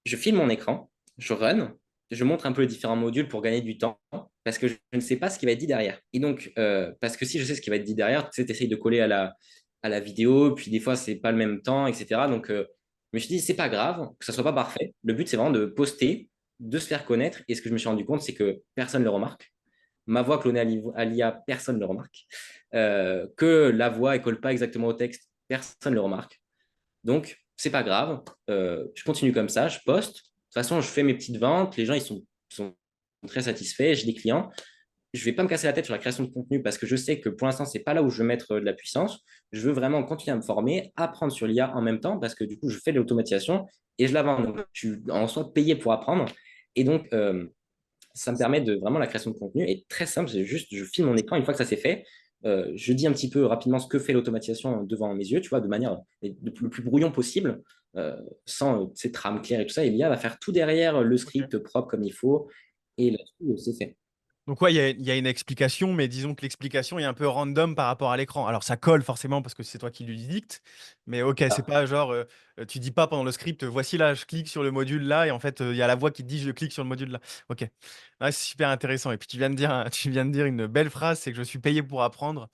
je filme mon écran, je run, je montre un peu les différents modules pour gagner du temps, parce que je ne sais pas ce qui va être dit derrière. Et donc, parce que si je sais ce qui va être dit derrière, tu sais, essayes de coller à la vidéo, puis des fois, c'est pas le même temps, etc. Donc, je me suis dit, c'est pas grave, que ça soit pas parfait. Le but, c'est vraiment de poster, de se faire connaître. Et ce que je me suis rendu compte, c'est que personne ne le remarque. Ma voix clonée à l'IA, personne ne le remarque. Que la voix ne colle pas exactement au texte, personne ne le remarque. Donc, c'est pas grave. Je continue comme ça, je poste. De toute façon, je fais mes petites ventes. Les gens, sont très satisfaits. J'ai des clients. Je vais pas me casser la tête sur la création de contenu parce que je sais que pour l'instant, c'est pas là où je veux mettre de la puissance. Je veux vraiment continuer à me former, apprendre sur l'IA en même temps parce que du coup, je fais de l'automatisation et je la vends. Donc, je suis en soi payé pour apprendre. Et donc, ça me permet de vraiment la création de contenu est très simple. C'est juste, je filme mon écran. Une fois que ça c'est fait, je dis un petit peu rapidement ce que fait l'automatisation devant mes yeux, tu vois, de manière le plus brouillon possible, sans ces trames claires et tout ça. Et l'IA va faire tout derrière le Ok. script propre comme il faut. Et là-dessus, c'est fait. Donc ouais, il y a une explication, mais disons que l'explication est un peu random par rapport à l'écran. Alors ça colle forcément parce que c'est toi qui lui dicte, mais ok, c'est Ah, pas genre, tu dis pas pendant le script, voici là, je clique sur le module là, et en fait, il y a la voix qui te dit, je clique sur le module là. Ok, ouais, c'est super intéressant. Et puis tu viens de dire, tu viens de dire une belle phrase, c'est que je suis payé pour apprendre.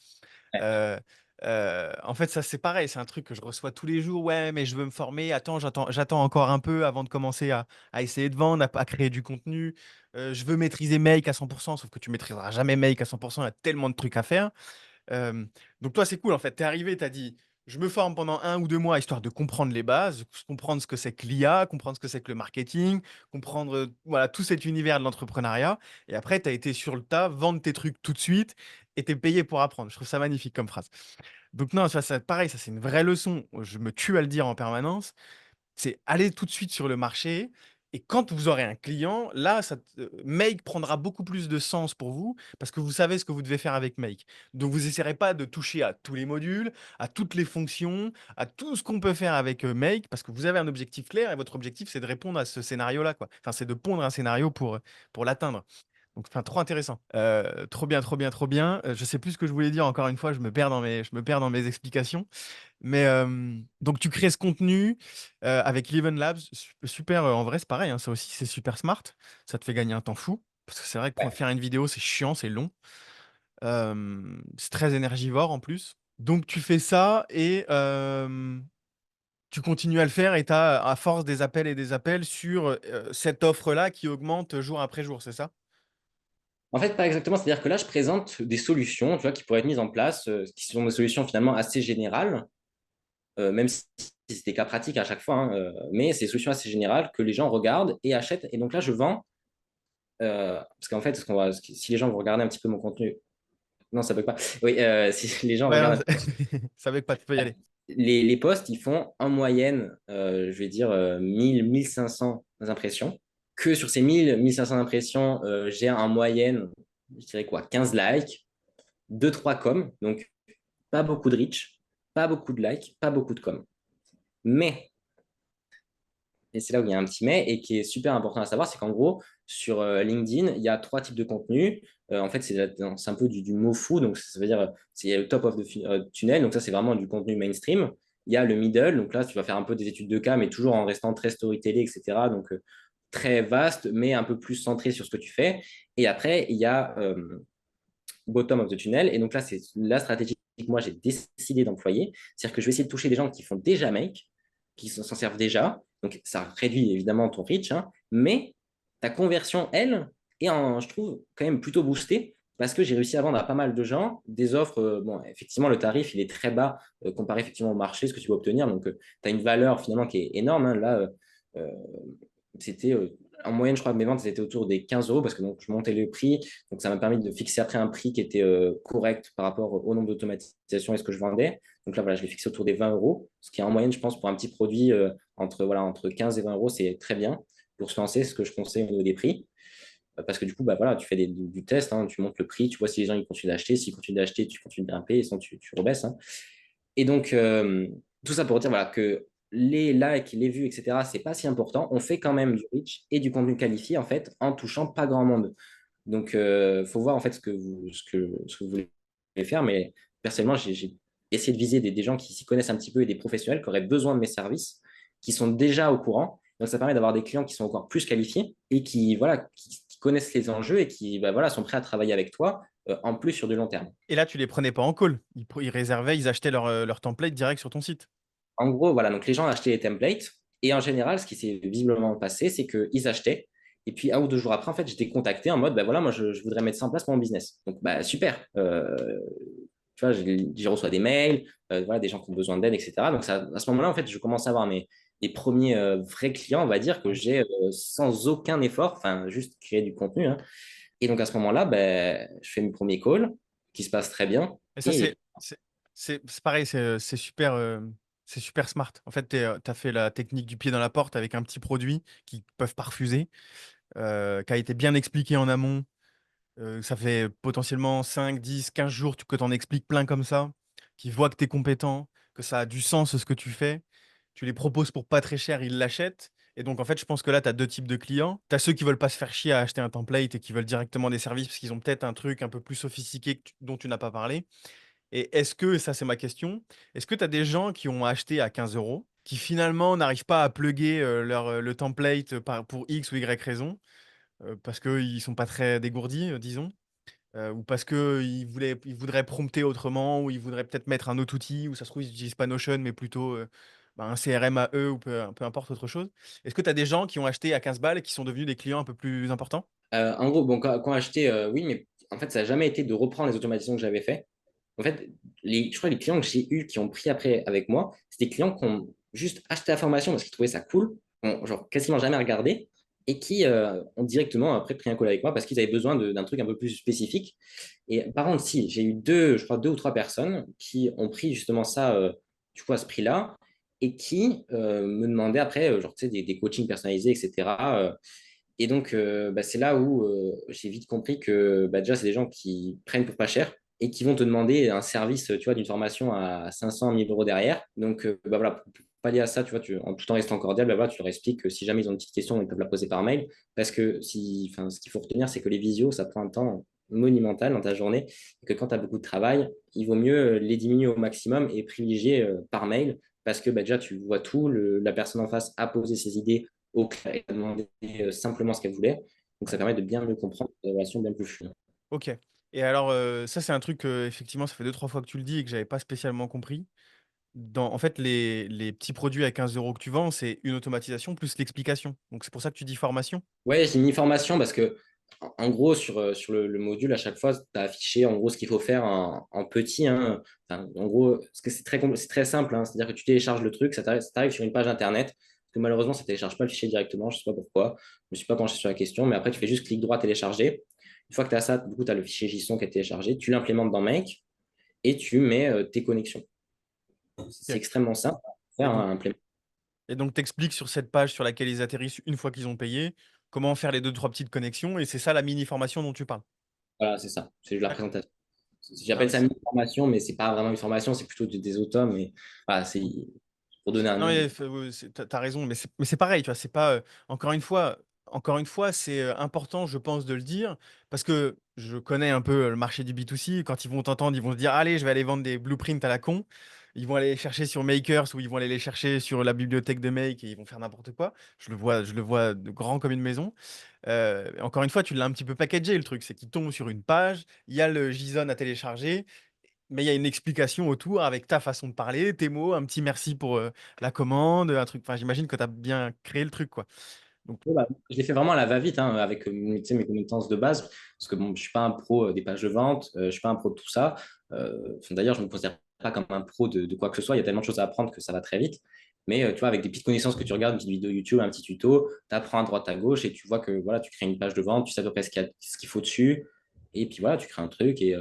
ouais. Euh, en fait, ça, c'est pareil, c'est un truc que je reçois tous les jours. Ouais, mais je veux me former. Attends, j'attends encore un peu avant de commencer à essayer de vendre, à créer du contenu. Je veux maîtriser Make à 100%, sauf que tu maîtriseras jamais Make à 100%. Il y a tellement de trucs à faire. Euh, donc toi, c'est cool en fait. Tu es arrivé, tu as dit, je me forme pendant 1 ou 2 mois histoire de comprendre les bases, comprendre ce que c'est que l'IA, comprendre ce que c'est que le marketing, comprendre voilà, tout cet univers de l'entrepreneuriat. Et après, tu as été sur le tas, vendre tes trucs tout de suite et tu es payé pour apprendre. Je trouve ça magnifique comme phrase. Donc non, pareil, ça c'est une vraie leçon. Je me tue à le dire en permanence, c'est aller tout de suite sur le marché. Et quand vous aurez un client, là, Make prendra beaucoup plus de sens pour vous parce que vous savez ce que vous devez faire avec Make. Donc, vous n'essaierez pas de toucher à tous les modules, à toutes les fonctions, à tout ce qu'on peut faire avec Make parce que vous avez un objectif clair et votre objectif, c'est de répondre à ce scénario-là, quoi. Enfin, c'est de pondre un scénario pour l'atteindre. Donc, enfin, trop intéressant. Trop bien, trop bien, trop bien. Je sais plus ce que je voulais dire. Encore une fois, je me perds dans mes explications. Mais donc tu crées ce contenu avec Eleven Labs, super. En vrai, c'est pareil, hein, ça aussi, c'est super smart. Ça te fait gagner un temps fou. Parce que c'est vrai que pour faire une vidéo, c'est chiant, c'est long. C'est très énergivore en plus. Donc tu fais ça et tu continues à le faire et tu as, à force des appels et des appels sur cette offre-là qui augmente jour après jour, c'est ça? En fait, pas exactement. C'est-à-dire que là, je présente des solutions, tu vois, qui pourraient être mises en place, qui sont des solutions finalement assez générales, même si c'est des cas pratiques à chaque fois, hein, mais c'est des solutions assez générales que les gens regardent et achètent. Et donc là, je vends, parce qu'en fait, si les gens vont regarder un petit peu mon contenu, non, ça ne bug pas. Oui, si les gens Ouais, non, regardent ça veut pas, tu peux y aller. les posts, ils font en moyenne, je vais dire, 1000, 1500 impressions. Que sur ces 1000, 1500 impressions, j'ai en moyenne, je dirais quoi, 15 likes, 2, 3 coms. Donc, pas beaucoup de reach, pas beaucoup de likes, pas beaucoup de coms. Mais, et c'est là où il y a un petit mais, et qui est super important à savoir, c'est qu'en gros, sur LinkedIn, il y a 3 types de contenus. En fait, c'est un peu du mot fou, donc ça veut dire, c'est le top of the tunnel, donc ça, c'est vraiment du contenu mainstream. Il y a le middle, donc là, tu vas faire un peu des études de cas, mais toujours en restant très storytelling, etc. Donc, très vaste, mais un peu plus centré sur ce que tu fais. Et après, il y a bottom of the tunnel. Et donc là, c'est la stratégie que moi, j'ai décidé d'employer. C'est-à-dire que je vais essayer de toucher des gens qui font déjà make, qui s'en servent déjà. Donc ça réduit évidemment ton reach, hein, mais ta conversion, elle, est je trouve, quand même plutôt boostée parce que j'ai réussi à vendre à pas mal de gens des offres. Bon, effectivement, le tarif, il est très bas comparé effectivement au marché, ce que tu peux obtenir. Donc, tu as une valeur finalement qui est énorme, hein. Là, euh, c'était en moyenne, je crois que mes ventes étaient autour des 15 euros parce que donc, je montais le prix. Donc, ça m'a permis de fixer après un prix qui était correct par rapport au nombre d'automatisations et ce que je vendais. Donc là, voilà, je l'ai fixé autour des 20 euros, ce qui est en moyenne, je pense, pour un petit produit entre 15 et 20 euros, c'est très bien pour se lancer, ce que je conseille au niveau des prix. Parce que du coup, bah, voilà, tu fais du test, hein, tu montes le prix, tu vois si les gens ils continuent d'acheter. S'ils continuent d'acheter, tu continues de grimper, et sinon tu rebaisses, hein. Et donc, tout ça pour dire voilà, que les likes, les vues, etc., c'est pas si important. On fait quand même du reach et du contenu qualifié, en fait, en touchant pas grand monde. Donc, faut voir, en fait, ce que vous voulez faire. Mais personnellement, essayer de viser des gens qui s'y connaissent un petit peu et des professionnels qui auraient besoin de mes services, qui sont déjà au courant. Donc, ça permet d'avoir des clients qui sont encore plus qualifiés et qui, voilà, qui connaissent les enjeux et qui bah, voilà, sont prêts à travailler avec toi, en plus sur du long terme. Et là, tu les prenais pas en call. Ils réservaient, ils achetaient leur template direct sur ton site. En gros, voilà, donc les gens achetaient les templates et en général, ce qui s'est visiblement passé, c'est qu'ils achetaient. Et puis, 1 ou 2 jours après, en fait, j'étais contacté en mode, bah voilà, moi, je voudrais mettre ça en place pour mon business. Donc, bah super. Tu vois, je reçois des mails, voilà, des gens qui ont besoin d'aide, etc. Donc, ça, à ce moment-là, en fait, je commence à avoir les premiers vrais clients, on va dire, que Ouais. j'ai sans aucun effort, enfin, juste créer du contenu, hein. Et donc, à ce moment-là, ben, je fais mes premiers calls qui se passent très bien. Et ça, Et c'est pareil, c'est super smart. En fait, tu as fait la technique du pied dans la porte avec un petit produit qu'ils peuvent pas refuser, qui a été bien expliqué en amont. Ça fait potentiellement 5, 10, 15 jours que tu en expliques plein comme ça, qui voient que tu es compétent, que ça a du sens ce que tu fais. Tu les proposes pour pas très cher, ils l'achètent. Et donc, en fait, je pense que là, tu as deux types de clients. Tu as ceux qui veulent pas se faire chier à acheter un template et qui veulent directement des services parce qu'ils ont peut-être un truc un peu plus sophistiqué dont tu n'as pas parlé. Et est-ce que, ça c'est ma question, est-ce que tu as des gens qui ont acheté à 15 euros, qui finalement n'arrivent pas à plugger le template pour X ou Y raison, parce qu'ils sont pas très dégourdis, disons, ou parce qu'ils voudraient prompter autrement, ou ils voudraient peut-être mettre un autre outil, ou ça se trouve, ils n'utilisent pas Notion, mais plutôt un CRM à eux, ou peu importe autre chose. Est-ce que tu as des gens qui ont acheté à 15 balles et qui sont devenus des clients un peu plus importants? en gros, bon, quand acheter, oui, mais en fait, ça n'a jamais été de reprendre les automatisations que j'avais fait. En fait, je crois que les clients que j'ai eus qui ont pris après avec moi, c'est des clients qui ont juste acheté la formation parce qu'ils trouvaient ça cool, ont genre quasiment jamais regardé, et qui ont directement après pris un call avec moi parce qu'ils avaient besoin d'un truc un peu plus spécifique. Et par contre, si, j'ai eu je crois 2 ou 3 personnes qui ont pris justement ça, du coup, à ce prix-là, et qui me demandaient après, genre, tu sais, des coachings personnalisés, etc. Et donc, bah, c'est là où j'ai vite compris que bah, déjà, c'est des gens qui prennent pour pas cher et qui vont te demander un service, tu vois, d'une formation à 500 1000 euros derrière. Donc, bah, voilà, pour pallier à ça, tu vois, en tout en restant cordial, bah, voilà, tu leur expliques que si jamais ils ont une petite question, ils peuvent la poser par mail. Parce que enfin, ce qu'il faut retenir, c'est que les visios, ça prend un temps monumental dans ta journée et que quand tu as beaucoup de travail, il vaut mieux les diminuer au maximum et privilégier par mail parce que bah, déjà, tu vois tout, la personne en face a posé ses idées au clair et a demandé simplement ce qu'elle voulait. Donc, ça permet de bien mieux comprendre la relation bien plus fluide. Ok. Et alors, ça, c'est un truc, effectivement, ça fait deux, trois fois que tu le dis et que j'avais pas spécialement compris. En fait, les petits produits à 15 euros que tu vends, c'est une automatisation plus l'explication. Donc, c'est pour ça que tu dis formation. Ouais, j'ai mis une formation parce que, en gros, sur le module, à chaque fois, tu as affiché en gros ce qu'il faut faire en petit, hein. Enfin, en gros, parce que c'est très simple, hein. C'est-à-dire que tu télécharges le truc, ça t'arrive sur une page internet. Parce que malheureusement, ça ne télécharge pas le fichier directement. Je ne sais pas pourquoi. Je ne me suis pas penché sur la question. Mais après, tu fais juste clic droit télécharger. Une fois que tu as ça, du coup, tu as le fichier JSON qui est téléchargé. Tu l'implémentes dans Make et tu mets tes connexions. C'est Ok. extrêmement simple à Et faire, donc, hein, à implémenter. t'expliques sur cette page sur laquelle ils atterrissent une fois qu'ils ont payé, comment faire les deux, trois petites connexions. Et c'est ça la mini formation dont tu parles. Voilà, c'est ça. C'est de la D'accord. présentation. Ah, J'appelle ça une formation, mais c'est pas vraiment une formation, c'est plutôt des autos. Mais voilà, c'est pour donner un Non, nom. ouais, t'as raison, mais c'est pareil, tu vois, c'est pas encore une fois, c'est important, je pense, de le dire, parce que je connais un peu le marché du B2C. Quand ils vont t'entendre, ils vont se dire, allez, je vais aller vendre des blueprints à la con. Ils vont aller les chercher sur Makers ou ils vont aller les chercher sur la bibliothèque de Make et ils vont faire n'importe quoi. Je le vois de grand comme une maison. Encore une fois, tu l'as un petit peu packagé le truc, c'est qu'il tombe sur une page, il y a le JSON à télécharger, mais il y a une explication autour avec ta façon de parler, tes mots, un petit merci pour la commande, un truc. Enfin, j'imagine que tu as bien créé le truc, quoi. Donc, Ouais, bah, je l'ai fait vraiment à la va-vite, hein, avec tu sais, mes compétences de base, parce que bon, je ne suis pas un pro des pages de vente, je ne suis pas un pro de tout ça. Enfin, d'ailleurs, je ne me considère pas comme un pro de quoi que ce soit. Il y a tellement de choses à apprendre que ça va très vite. Mais tu vois, avec des petites connaissances que tu regardes, une petite vidéo YouTube, un petit tuto, tu apprends à droite à gauche et tu vois que voilà, tu crées une page de vente, tu sais à peu près ce qu'il faut dessus. Et puis voilà, tu crées un truc et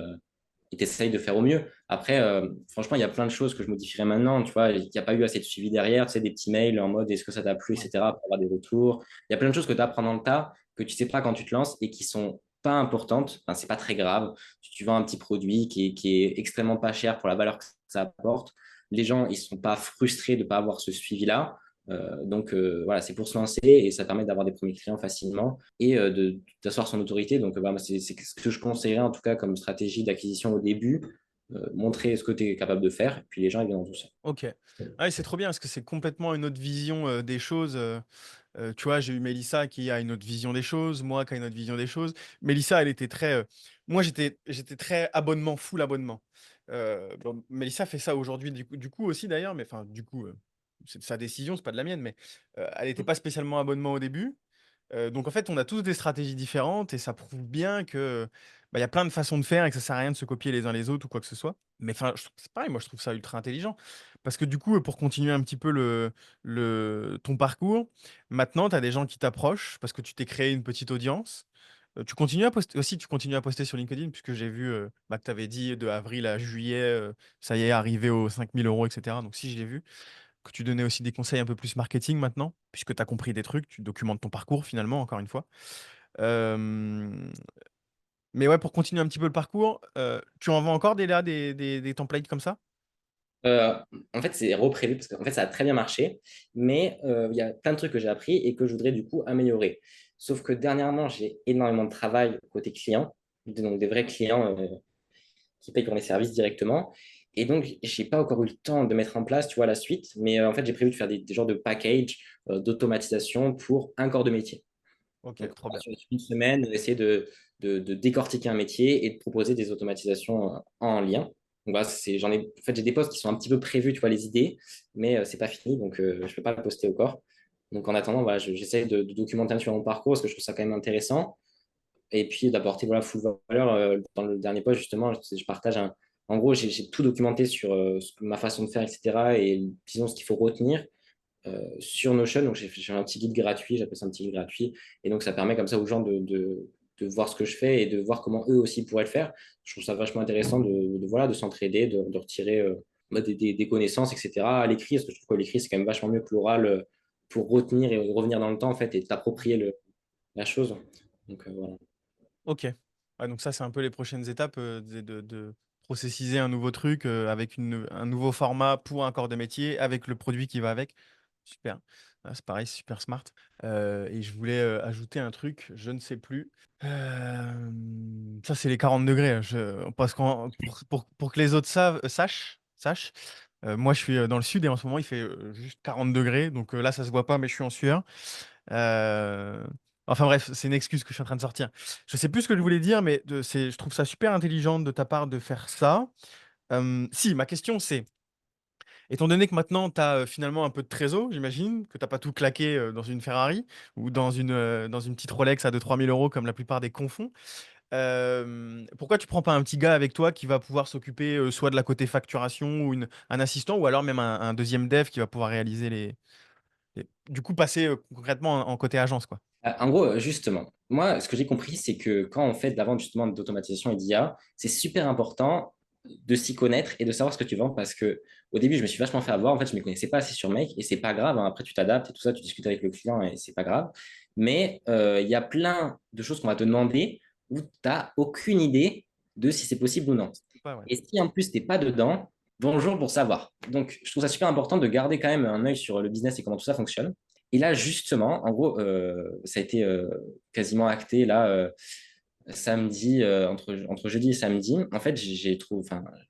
tu essayes de faire au mieux. Après, franchement, il y a plein de choses que je modifierais maintenant. Tu vois, il n'y a pas eu assez de suivi derrière, tu sais, des petits mails en mode est-ce que ça t'a plu, ouais. etc., pour avoir des retours. Il y a plein de choses que tu apprends dans le tas, que tu sais pas quand tu te lances et qui sont pas importantes. Enfin, c'est pas très grave. Tu vends un petit produit qui est extrêmement pas cher pour la valeur que ça apporte. Les gens, ils sont pas frustrés de ne pas avoir ce suivi-là. Donc voilà, c'est pour se lancer et ça permet d'avoir des premiers clients facilement et d'asseoir son autorité. Donc c'est ce que je conseillerais en tout cas comme stratégie d'acquisition au début. montrer ce que tu es capable de faire, et puis les gens, ils viennent tout seul. Ok. Ouais, c'est trop bien parce que c'est complètement une autre vision des choses. Tu vois, j'ai eu Mélissa qui a une autre vision des choses, moi qui a une autre vision des choses. Mélissa, elle était très. Moi, j'étais très abonnement, full abonnement. Bon, Mélissa fait ça aujourd'hui, du coup aussi d'ailleurs, mais enfin, du coup, c'est de sa décision, c'est pas de la mienne, mais elle n'était pas spécialement abonnement au début. Donc en fait, on a tous des stratégies différentes et ça prouve bien que il y a plein de façons de faire et que ça sert à rien de se copier les uns les autres ou quoi que ce soit. Mais enfin, c'est pareil, moi je trouve ça ultra intelligent. Parce que du coup, pour continuer un petit peu ton parcours, maintenant tu as des gens qui t'approchent parce que tu t'es créé une petite audience. Tu continues à poster aussi, tu continues à poster sur LinkedIn puisque j'ai vu que tu avais dit de avril à juillet, ça y est, arrivé aux 5 000 euros, etc. Donc si je l'ai vu que tu donnais aussi des conseils un peu plus marketing maintenant, puisque tu as compris des trucs, tu documentes ton parcours finalement, encore une fois. Euh, Mais ouais, pour continuer un petit peu le parcours, tu en vends encore des templates comme ça? Euh, En fait, c'est reprévu parce qu'en fait, ça a très bien marché, mais il y a plein de trucs que j'ai appris et que je voudrais du coup améliorer. Sauf que dernièrement, j'ai énormément de travail côté client, donc des vrais clients qui payent pour les services directement. Et donc, j'ai pas encore eu le temps de mettre en place, tu vois, la suite, mais en fait, j'ai prévu de faire des genres de package d'automatisation pour un corps de métier. Ok, Donc, trop bien. sur une semaine, essayer de décortiquer un métier et de proposer des automatisations en lien. Donc, voilà, en fait, j'ai des posts qui sont un petit peu prévus, tu vois, les idées, mais c'est pas fini, donc je ne peux pas le poster encore. Donc, en attendant, voilà, j'essaie de documenter un peu mon parcours parce que je trouve ça quand même intéressant. Et puis d'apporter voilà, full valeur. Dans le dernier post, justement, je partage un. En gros, j'ai tout documenté sur ma façon de faire, etc. Et disons ce qu'il faut retenir sur Notion. Donc, j'ai fait un petit guide gratuit, j'appelle ça un petit guide gratuit. Et donc, ça permet comme ça aux gens de voir ce que je fais et de voir comment eux aussi pourraient le faire. Je trouve ça vachement intéressant voilà, de s'entraider, de retirer des connaissances, etc. à l'écrit, parce que je trouve que l'écrit, c'est quand même vachement mieux que l'oral pour retenir et revenir dans le temps, en fait, et t'approprier la chose. Donc, voilà. Ok. Ouais, donc ça, c'est un peu les prochaines étapes de processiser un nouveau truc avec un nouveau format pour un corps de métier, avec le produit qui va avec. Super. Ah, c'est pareil, super smart. Et je voulais ajouter un truc, je ne sais plus. Ça, c'est les 40 degrés. Parce pour que les autres sachent, moi, je suis dans le sud et en ce moment, il fait juste 40 degrés. Donc là, ça se voit pas, mais je suis en sueur. Euh, Enfin bref, c'est une excuse que je suis en train de sortir. Je sais plus ce que je voulais dire, mais je trouve ça super intelligent de ta part de faire ça. Si, ma question c'est, étant donné que maintenant tu as finalement un peu de trésor, j'imagine, que tu n'as pas tout claqué dans une Ferrari ou dans une petite Rolex à 2 3 000 euros comme la plupart des confons, pourquoi tu prends pas un petit gars avec toi qui va pouvoir s'occuper soit de la côté facturation ou un assistant ou alors même un deuxième dev qui va pouvoir réaliser du coup passer concrètement en côté agence quoi. En gros, justement, moi, ce que j'ai compris, c'est que quand on fait de la vente justement d'automatisation et d'IA, c'est super important de s'y connaître et de savoir ce que tu vends parce que au début, je me suis vachement fait avoir. En fait, je ne me connaissais pas assez sur Make et c'est pas grave, hein. Après, tu t'adaptes et tout ça, tu discutes avec le client et c'est pas grave. Mais il y a plein de choses qu'on va te demander où tu n'as aucune idée de si c'est possible ou non. Ouais, ouais. Et si en plus, tu n'es pas dedans, bonjour pour savoir. Donc, je trouve ça super important de garder quand même un œil sur le business et comment tout ça fonctionne. Et là, justement, en gros, ça a été quasiment acté là, samedi, entre jeudi et samedi. En fait, j'ai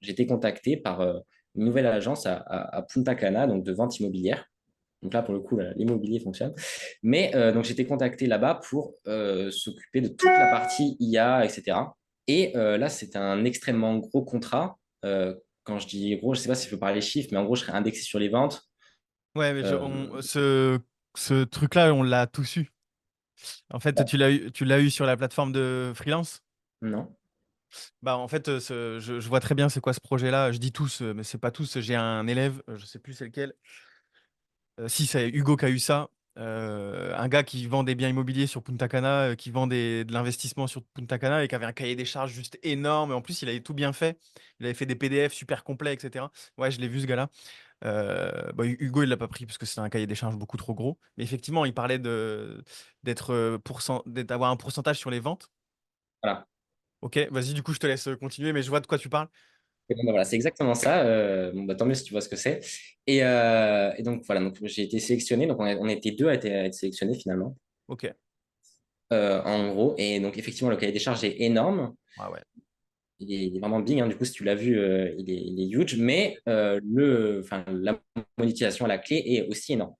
été contacté par une nouvelle agence à Punta Cana, donc de vente immobilière. Donc là, pour le coup, l'immobilier fonctionne. Mais donc, j'ai été contacté là-bas pour s'occuper de toute la partie IA, etc. Et là, c'est un extrêmement gros contrat. Quand je dis gros, je ne sais pas si je peux parler les chiffres, mais en gros, je serai indexé sur les ventes. Ouais, mais Euh, ce truc-là, on l'a tous eu. En fait, tu l'as eu sur la plateforme de freelance? non. Bah, en fait, je vois très bien c'est quoi ce projet-là. Je dis tous, mais c'est pas tous. J'ai un élève, je sais plus c'est lequel. Si, c'est Hugo qui a eu ça. Un gars qui vend des biens immobiliers sur Punta Cana, qui vend de l'investissement sur Punta Cana et qui avait un cahier des charges juste énorme. Et en plus, il avait tout bien fait. Il avait fait des PDF super complets, etc. Ouais, je l'ai vu ce gars-là. Bah, Hugo, il l'a pas pris parce que c'est un cahier des charges beaucoup trop gros. Mais effectivement, il parlait d'avoir un pourcentage sur les ventes. Voilà. Ok, vas-y, du coup, je te laisse continuer, mais je vois de quoi tu parles. Et bon, bah, voilà, c'est exactement ça. Bon, bah, tant mieux si tu vois ce que c'est. Et donc, voilà, donc, j'ai été sélectionné. Donc, on était deux à être sélectionnés finalement, Ok. en gros. Et donc, effectivement, le cahier des charges est énorme. Ah ouais. il est vraiment big, hein. Du coup, si tu l'as vu, il est huge. Mais la monétisation à la clé est aussi énorme.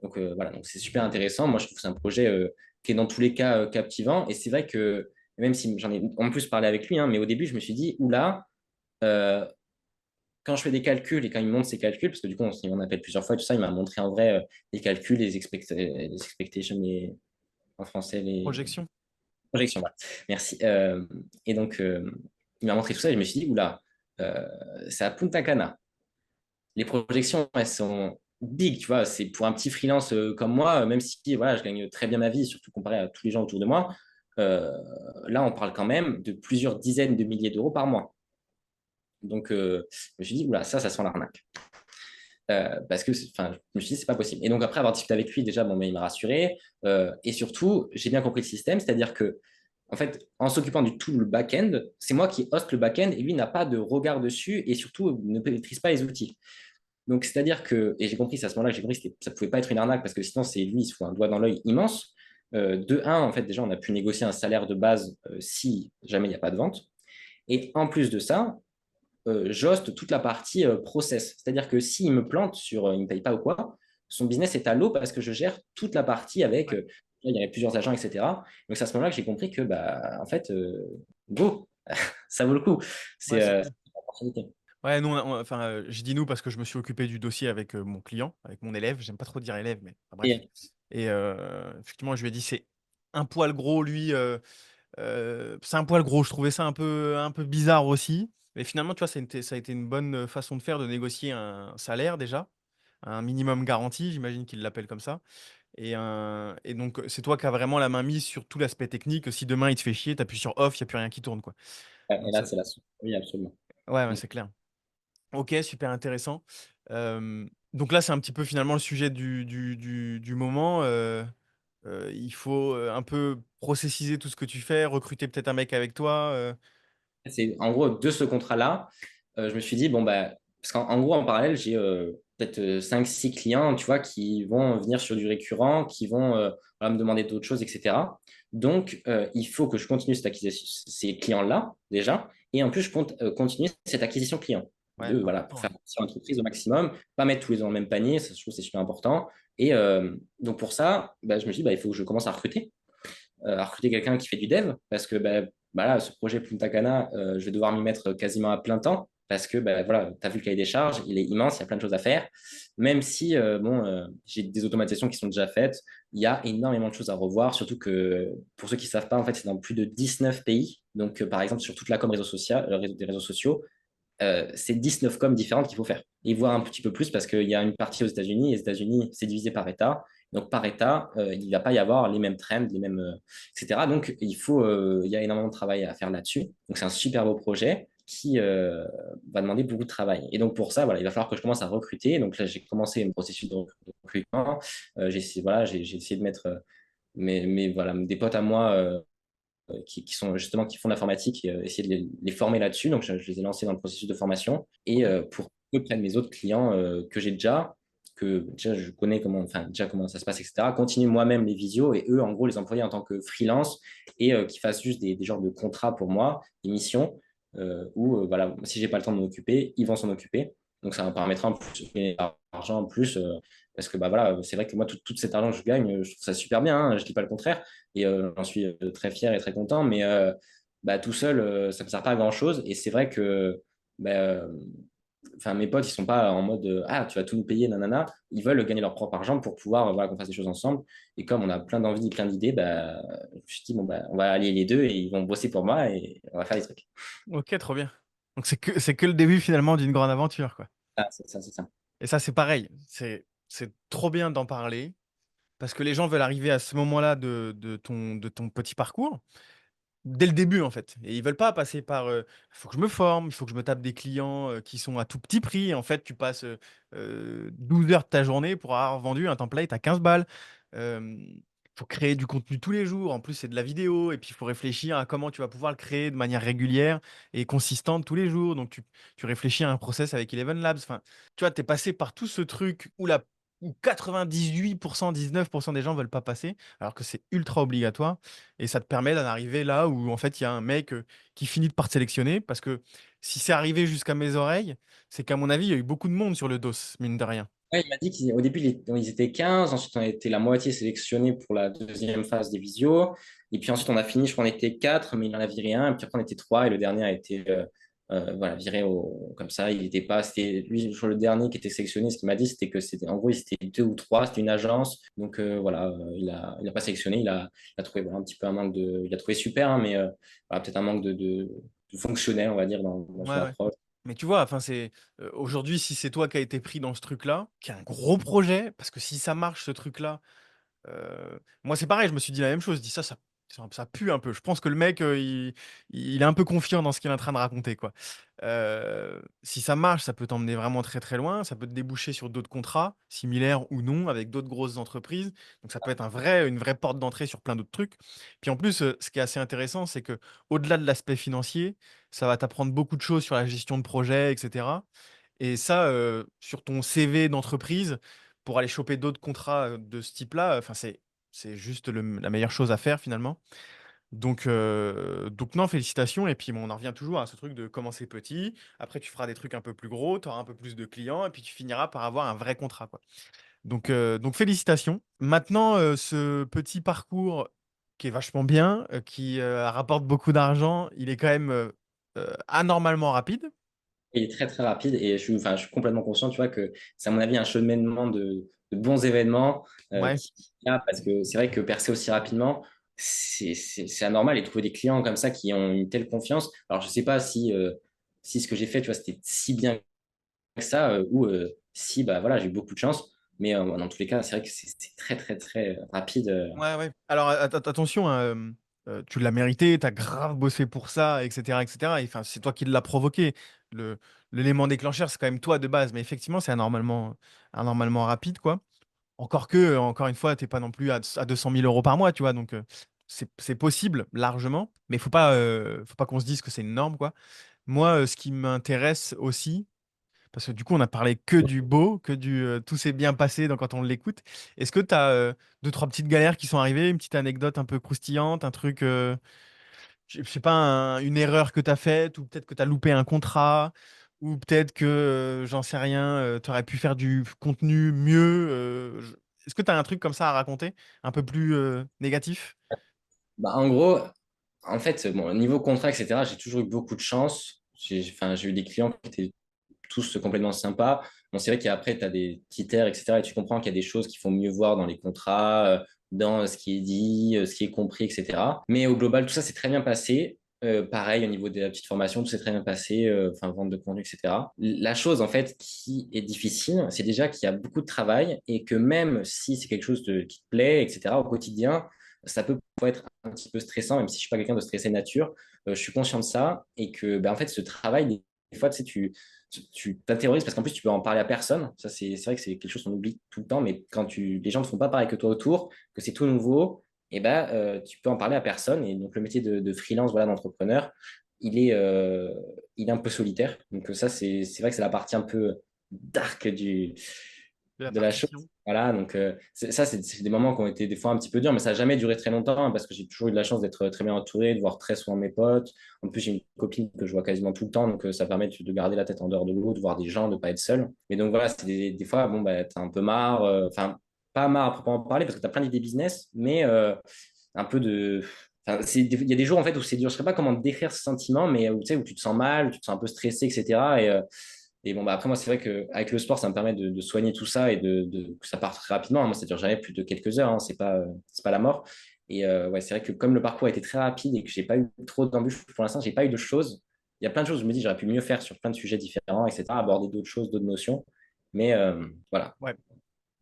Donc voilà, donc c'est super intéressant. Moi, je trouve que c'est un projet qui est dans tous les cas captivant. Et c'est vrai que, même si j'en ai en plus parlé avec lui, hein, mais au début, je me suis dit, oula, euh, quand je fais des calculs et quand il me montre ses calculs, parce que du coup, on appelle plusieurs fois, tout ça, il m'a montré en vrai les calculs, les expectations, en français, les Projection. projections. Voilà. Merci. Et donc, il m'a montré tout ça et je me suis dit, oula, euh, c'est à Punta Cana. Les projections, elles sont big, tu vois. C'est pour un petit freelance comme moi, même si voilà, je gagne très bien ma vie, surtout comparé à tous les gens autour de moi. euh, Là, on parle quand même de plusieurs dizaines de milliers d'euros par mois. Donc, je me suis dit, oula, ça sent l'arnaque. Parce que enfin, je me suis dit, c'est pas possible. Et donc, après avoir discuté avec lui, déjà, bon, mais il m'a rassuré. Et surtout, j'ai bien compris le système, c'est-à-dire que, en fait, en s'occupant du tout le back-end, c'est moi qui hoste le back-end et lui n'a pas de regard dessus et surtout ne maîtrise pas les outils. Donc, c'est-à-dire que, et j'ai compris, c'est à ce moment-là que j'ai compris que ça ne pouvait pas être une arnaque parce que sinon, c'est lui, il se fout un doigt dans l'œil immense. De un, en fait, déjà, on a pu négocier un salaire de base si jamais il n'y a pas de vente. Et en plus de ça, j'hoste toute la partie process. C'est-à-dire que s'il me plante sur il ne me paye pas ou quoi, son business est à l'eau parce que je gère toute la partie avec, Ouais. il y avait plusieurs agents, etc. Donc c'est à ce moment-là que j'ai compris que, bah, en fait, go, ça vaut le coup. Ouais, c'est C'est cool. une opportunité. Ouais, nous, enfin, je dis nous parce que je me suis occupé du dossier avec mon client, avec mon élève. J'aime pas trop dire élève, mais enfin, bref. Et Et effectivement, je lui ai dit, c'est un poil gros, lui. C'est un poil gros. Je trouvais ça un peu bizarre aussi. Mais finalement, tu vois, ça a été une bonne façon de faire, de négocier un salaire déjà, un minimum garanti, j'imagine qu'il l'appelle comme ça. Et donc, c'est toi qui as vraiment la main mise sur tout l'aspect technique. Si demain il te fait chier, tu appuies sur off, il n'y a plus rien qui tourne, quoi. et Donc, là, ça, c'est la suite. Oui, absolument. ouais, ouais, Mm. c'est clair. Ok, super intéressant. Donc là, c'est un petit peu finalement le sujet du moment. Il faut un peu processiser tout ce que tu fais, recruter peut-être un mec avec toi. C'est en gros de ce contrat-là, je me suis dit, bon, bah, parce qu'en gros, en parallèle, j'ai peut-être 5-6 clients, tu vois, qui vont venir sur du récurrent, qui vont voilà, me demander d'autres choses, etc. Donc, il faut que je continue ces clients-là, déjà, et en plus, je compte continuer cette acquisition client. Ouais, Voilà, pour important, ouais. faire partie l'entreprise au maximum, pas mettre tous les dans le même panier, ça, je trouve que c'est super important. Et donc, pour ça, bah, je me suis dit, bah, il faut que je commence à recruter quelqu'un qui fait du dev parce que bah là, ce projet Punta Cana, je vais devoir m'y mettre quasiment à plein temps parce que bah, voilà, tu as vu le cahier des charges, il est immense, il y a plein de choses à faire. Même si bon, j'ai des automatisations qui sont déjà faites, il y a énormément de choses à revoir, surtout que pour ceux qui ne savent pas, en fait, c'est dans plus de 19 pays. Donc, par exemple, sur toute la com réseau social, des réseaux sociaux, c'est 19 coms différentes qu'il faut faire. Et voir un petit peu plus parce qu'il y a une partie aux États-Unis, et les États-Unis, c'est divisé par État. Donc, par État, il ne va pas y avoir les mêmes trends, les mêmes, etc. Donc, il y a énormément de travail à faire là-dessus. Donc, c'est un super beau projet qui va demander beaucoup de travail. Et donc, pour ça, voilà, il va falloir que je commence à recruter. Donc, là, j'ai commencé un processus de recrutement. J'ai essayé de mettre voilà, des potes à moi qui sont justement qui font de l'informatique et essayer de les former là-dessus. Donc, je les ai lancés dans le processus de formation et Ok. pour eux prennent mes autres clients que j'ai déjà, que déjà je connais comment, enfin, déjà comment ça se passe, etc. Continuer moi-même les visios et eux, en gros, les employer en tant que freelance et qui fassent juste des genres de contrats pour moi, des missions où, voilà, si j'ai pas le temps de m'en occuper, ils vont s'en occuper. Donc, ça me permettra en plus de gagner de l'argent en plus. Parce que bah, voilà, c'est vrai que moi, tout cet argent que je gagne, je trouve ça super bien, hein, je ne dis pas le contraire et j'en suis très fier et très content. Mais bah, tout seul, ça ne me sert pas à grand-chose. Et c'est vrai que bah, enfin, mes potes, ils sont pas en mode ah, tu vas tout nous payer, nanana. Ils veulent gagner leur propre argent pour pouvoir voilà, qu'on fasse des choses ensemble. Et comme on a plein d'envies, plein d'idées, bah, je me suis dit, bon, bah, on va allier les deux et ils vont bosser pour moi et on va faire des trucs. Ok, trop bien. Donc c'est que le début finalement d'une grande aventure, quoi. Ah, c'est ça, c'est ça. Et ça, c'est pareil. C'est trop bien d'en parler parce que les gens veulent arriver à ce moment-là de ton petit parcours. Dès le début, en fait. Et ils veulent pas passer par il faut que je me forme, il faut que je me tape des clients qui sont à tout petit prix. En fait, tu passes 12 heures de ta journée pour avoir vendu un template à 15 balles. Il faut créer du contenu tous les jours. En plus, c'est de la vidéo. Et puis, il faut réfléchir à comment tu vas pouvoir le créer de manière régulière et consistante tous les jours. Donc, tu réfléchis à un process avec Eleven Labs. Enfin, tu vois, tu es passé par tout ce truc où la où 98%, 19% des gens veulent pas passer, alors que c'est ultra obligatoire. Et ça te permet d'en arriver là où, en fait, il y a un mec qui finit par te sélectionner. Parce que si c'est arrivé jusqu'à mes oreilles, c'est qu'à mon avis, il y a eu beaucoup de monde sur le dos, mine de rien. Ouais, il m'a dit qu'au début, ils étaient 15, ensuite on a été la moitié sélectionnés pour la deuxième phase des visios, et puis ensuite on a fini, je crois qu'on était 4, mais il en a viré un, et puis après on était 3, et le dernier a été voilà, viré comme ça. Il était pas, c'était lui, sur le dernier qui était sélectionné, ce qu'il m'a dit, c'était que c'était, en gros, c'était 2 ou 3, c'était une agence, donc voilà, il a pas sélectionné, il a trouvé voilà, un petit peu un manque il a trouvé super, hein, mais voilà, peut-être un manque de fonctionnel, on va dire, dans son Ouais, ouais. approche. Mais tu vois, enfin, aujourd'hui, si c'est toi qui as été pris dans ce truc-là, qui est un gros projet, parce que si ça marche, ce truc-là, moi, c'est pareil, je me suis dit la même chose. Je dis ça pue un peu. Je pense que le mec, il est un peu confiant dans ce qu'il est en train de raconter, quoi. Si ça marche, ça peut t'emmener vraiment très très loin. Ça peut te déboucher sur d'autres contrats, similaires ou non, avec d'autres grosses entreprises. Donc ça peut être une vraie porte d'entrée sur plein d'autres trucs. Puis en plus, ce qui est assez intéressant, c'est que au-delà de l'aspect financier, ça va t'apprendre beaucoup de choses sur la gestion de projet, etc. Et ça, sur ton CV d'entreprise, pour aller choper d'autres contrats de ce type-là, enfin, c'est juste la meilleure chose à faire finalement. Donc non, félicitations. Et puis bon, on en revient toujours à ce truc de commencer petit. Après, tu feras des trucs un peu plus gros, tu auras un peu plus de clients, et puis tu finiras par avoir un vrai contrat, quoi. Donc félicitations. Maintenant, ce petit parcours qui est vachement bien, qui rapporte beaucoup d'argent, il est quand même anormalement rapide. Il est très très rapide et enfin, je suis complètement conscient, tu vois, que c'est à mon avis un cheminement de bons événements Ouais. qui a, parce que c'est vrai que percer aussi rapidement, c'est anormal et trouver des clients comme ça qui ont une telle confiance. Alors, je sais pas si ce que j'ai fait, tu vois, c'était si bien que ça ou si, bah voilà, j'ai eu beaucoup de chance. Mais dans tous les cas, c'est vrai que c'est très très très rapide. Ouais, ouais. Alors, attention, hein, tu l'as mérité, tu as grave bossé pour ça, etc., etc. Et, enfin, c'est toi qui l'as provoqué. Le, l'élément déclencheur, c'est quand même toi de base. Mais effectivement, c'est anormalement rapide, quoi. Encore que, encore une fois, t'es pas non plus à 200 000 euros par mois, tu vois. Donc, c'est possible, largement. Mais faut pas qu'on se dise que c'est une norme, quoi. Moi, ce qui m'intéresse aussi, parce que du coup, on a parlé que du beau, que du tout s'est bien passé quand on l'écoute. Est-ce que tu as deux, trois petites galères qui sont arrivées, une petite anecdote un peu croustillante, un truc, je sais pas, une erreur que tu as faite, ou peut-être que tu as loupé un contrat, ou peut-être que, j'en sais rien, tu aurais pu faire du contenu mieux. Est-ce que tu as un truc comme ça à raconter, un peu plus négatif? Bah, en gros, en fait, bon, niveau contrat, etc., j'ai toujours eu beaucoup de chance. Enfin, j'ai eu des clients qui étaient tous complètement sympas. Bon, c'est vrai qu'après, tu as des critères, etc. Et tu comprends qu'il y a des choses qu'il faut mieux voir dans les contrats, dans ce qui est dit, ce qui est compris, etc. Mais au global, tout ça s'est très bien passé. Pareil, au niveau de la petite formation, tout s'est très bien passé, enfin, vente de contenu, etc. La chose, en fait, qui est difficile, c'est déjà qu'il y a beaucoup de travail et que même si c'est quelque chose qui te plaît, etc., au quotidien, ça peut être un petit peu stressant, même si je ne suis pas quelqu'un de stressé nature. Je suis conscient de ça et que, ben, en fait, ce travail, des fois, tu sais, tu t'intériorises parce qu'en plus, tu peux en parler à personne. Ça, c'est vrai que c'est quelque chose qu'on oublie tout le temps, mais quand les gens ne font pas pareil que toi autour, que c'est tout nouveau, et ben, tu peux en parler à personne. Et donc, le métier de freelance, voilà, d'entrepreneur, il est, euh, il est un peu solitaire. Donc, ça, c'est vrai que c'est la partie un peu dark De la de la chose. partition? Voilà, donc ça, c'est des moments qui ont été des fois un petit peu durs, mais ça n'a jamais duré très longtemps hein, parce que j'ai toujours eu de la chance d'être très bien entouré, de voir très souvent mes potes. En plus, j'ai une copine que je vois quasiment tout le temps, donc ça permet de garder la tête en dehors de l'eau, de voir des gens, de ne pas être seul. Mais donc voilà, c'est des fois, bon, bah, tu as un peu marre, enfin, pas marre à proprement parler parce que tu as plein d'idées business, mais un peu de. Enfin, il y a des jours en fait où c'est dur. Je ne sais pas comment te décrire ce sentiment, mais où, tu sais, où tu te sens mal, tu te sens un peu stressé, etc. Et bon, bah après, moi, c'est vrai qu'avec le sport, ça me permet de soigner tout ça et que ça parte très rapidement. Moi, ça dure jamais plus de quelques heures. Hein, c'est pas la mort. Et ouais, c'est vrai que comme le parcours a été très rapide et que j'ai pas eu trop d'embûches pour l'instant, j'ai pas eu de choses. Il y a plein de choses, je me dis, j'aurais pu mieux faire sur plein de sujets différents, etc., aborder d'autres choses, d'autres notions. Mais voilà. Ouais.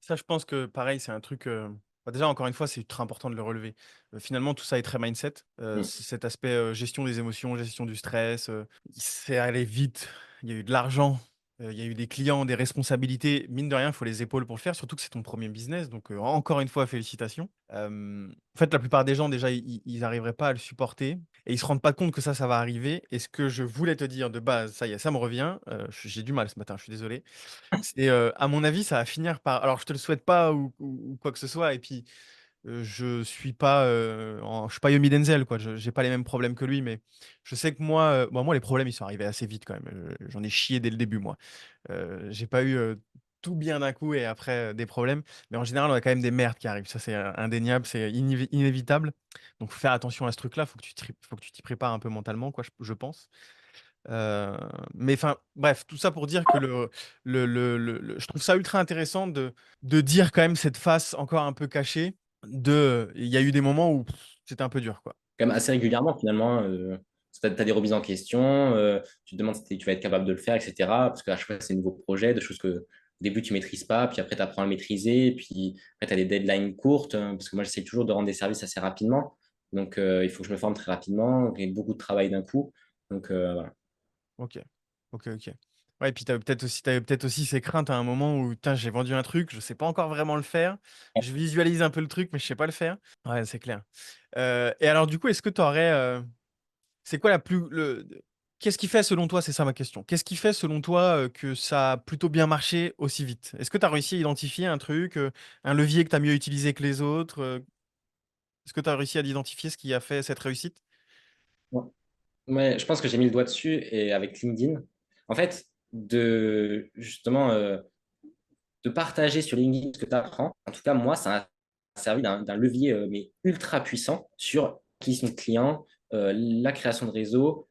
Ça, je pense que pareil, c'est un truc. Bah, déjà, encore une fois, c'est très important de le relever. Finalement, tout ça est très mindset. Mm. Cet aspect gestion des émotions, gestion du stress. Il s'est allé vite. Il y a eu de l'argent. Il y a eu des clients, des responsabilités. Mine de rien, il faut les épaules pour le faire, surtout que c'est ton premier business. Donc, encore une fois, félicitations. En fait, la plupart des gens, déjà, ils n'arriveraient pas à le supporter et ils se rendent pas compte que ça va arriver. Et ce que je voulais te dire de base, ça y est, ça me revient. J'ai du mal ce matin, je suis désolé. C'est, à mon avis, ça va finir par. Alors, je te le souhaite pas ou quoi que ce soit. Et puis, je suis pas Yomi Denzel, quoi. J'ai pas les mêmes problèmes que lui, mais je sais que moi, bon, moi, les problèmes, ils sont arrivés assez vite quand même. J'en ai chié dès le début, moi. J'ai pas eu tout bien d'un coup et après des problèmes. Mais en général, on a quand même des merdes qui arrivent. Ça, c'est indéniable, c'est inévitable. Donc, faut faire attention à ce truc-là. Faut que tu t'y prépares un peu mentalement, quoi, je pense. Euh, mais enfin, bref, tout ça pour dire que je trouve ça ultra intéressant de dire quand même cette face encore un peu cachée il y a eu des moments où c'était un peu dur, quoi. Quand même assez régulièrement finalement. Tu as, des remises en question, tu te demandes si tu vas être capable de le faire, etc. Parce qu'à chaque fois, c'est un nouveau projet, de choses que au début tu maîtrises pas, puis après tu apprends à le maîtriser, puis après tu as des deadlines courtes, parce que moi j'essaie toujours de rendre des services assez rapidement. Donc il faut que je me forme très rapidement, et beaucoup de travail d'un coup. Donc voilà. Ok, ok. Ouais, et puis t'avais peut-être aussi ces craintes à un moment où, putain, j'ai vendu un truc, je sais pas encore vraiment le faire. Je visualise un peu le truc, mais je sais pas le faire. Ouais, c'est clair. Et alors, du coup, est-ce que tu aurais, c'est quoi la plus. Qu'est-ce qui fait selon toi, c'est ça ma question, qu'est-ce qui fait selon toi que ça a plutôt bien marché aussi vite? Est-ce que tu as réussi à identifier un truc, un levier que tu as mieux utilisé que les autres? Est-ce que tu as réussi à identifier ce qui a fait cette réussite? Ouais. Ouais, je pense que j'ai mis le doigt dessus et avec LinkedIn. En fait, de justement de partager sur LinkedIn ce que tu apprends. En tout cas, moi, ça a servi d'un levier mais ultra puissant sur l'acquisition de clients, la création de réseau,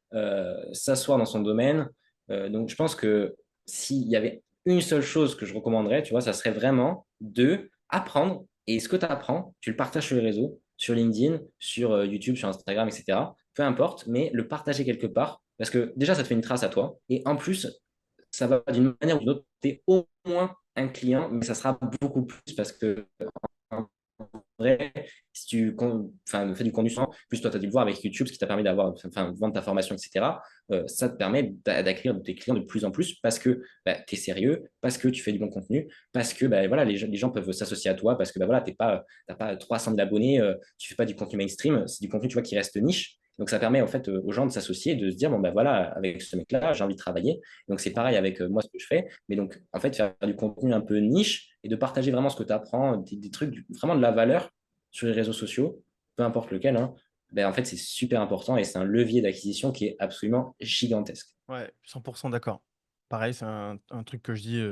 s'asseoir dans son domaine. Donc, je pense que s'il y avait une seule chose que je recommanderais, tu vois, ça serait vraiment de apprendre et ce que tu apprends, tu le partages sur les réseaux, sur LinkedIn, sur YouTube, sur Instagram, etc. Peu importe, mais le partager quelque part parce que déjà, ça te fait une trace à toi et en plus, ça va d'une manière ou d'une autre, t'es au moins un client, mais ça sera beaucoup plus parce que en vrai, si enfin, fais du contenu, plus toi, tu as dû le voir avec YouTube, ce qui t'a permis d'avoir, enfin, vendre ta formation, etc. Ça te permet d'acquérir des clients de plus en plus parce que bah, tu es sérieux, parce que tu fais du bon contenu, parce que bah, voilà, les gens peuvent s'associer à toi, parce que bah, voilà, t'as pas 300 000 abonnés, tu fais pas du contenu mainstream, c'est du contenu tu vois, qui reste niche. Donc ça permet en fait aux gens de s'associer, de se dire bon ben voilà avec ce mec-là j'ai envie de travailler. Donc c'est pareil avec moi ce que je fais, mais donc en fait faire du contenu un peu niche et de partager vraiment ce que tu apprends, des trucs vraiment de la valeur sur les réseaux sociaux, peu importe lequel, hein, ben en fait c'est super important et c'est un levier d'acquisition qui est absolument gigantesque. Ouais, 100% d'accord. Pareil, c'est un truc que je dis.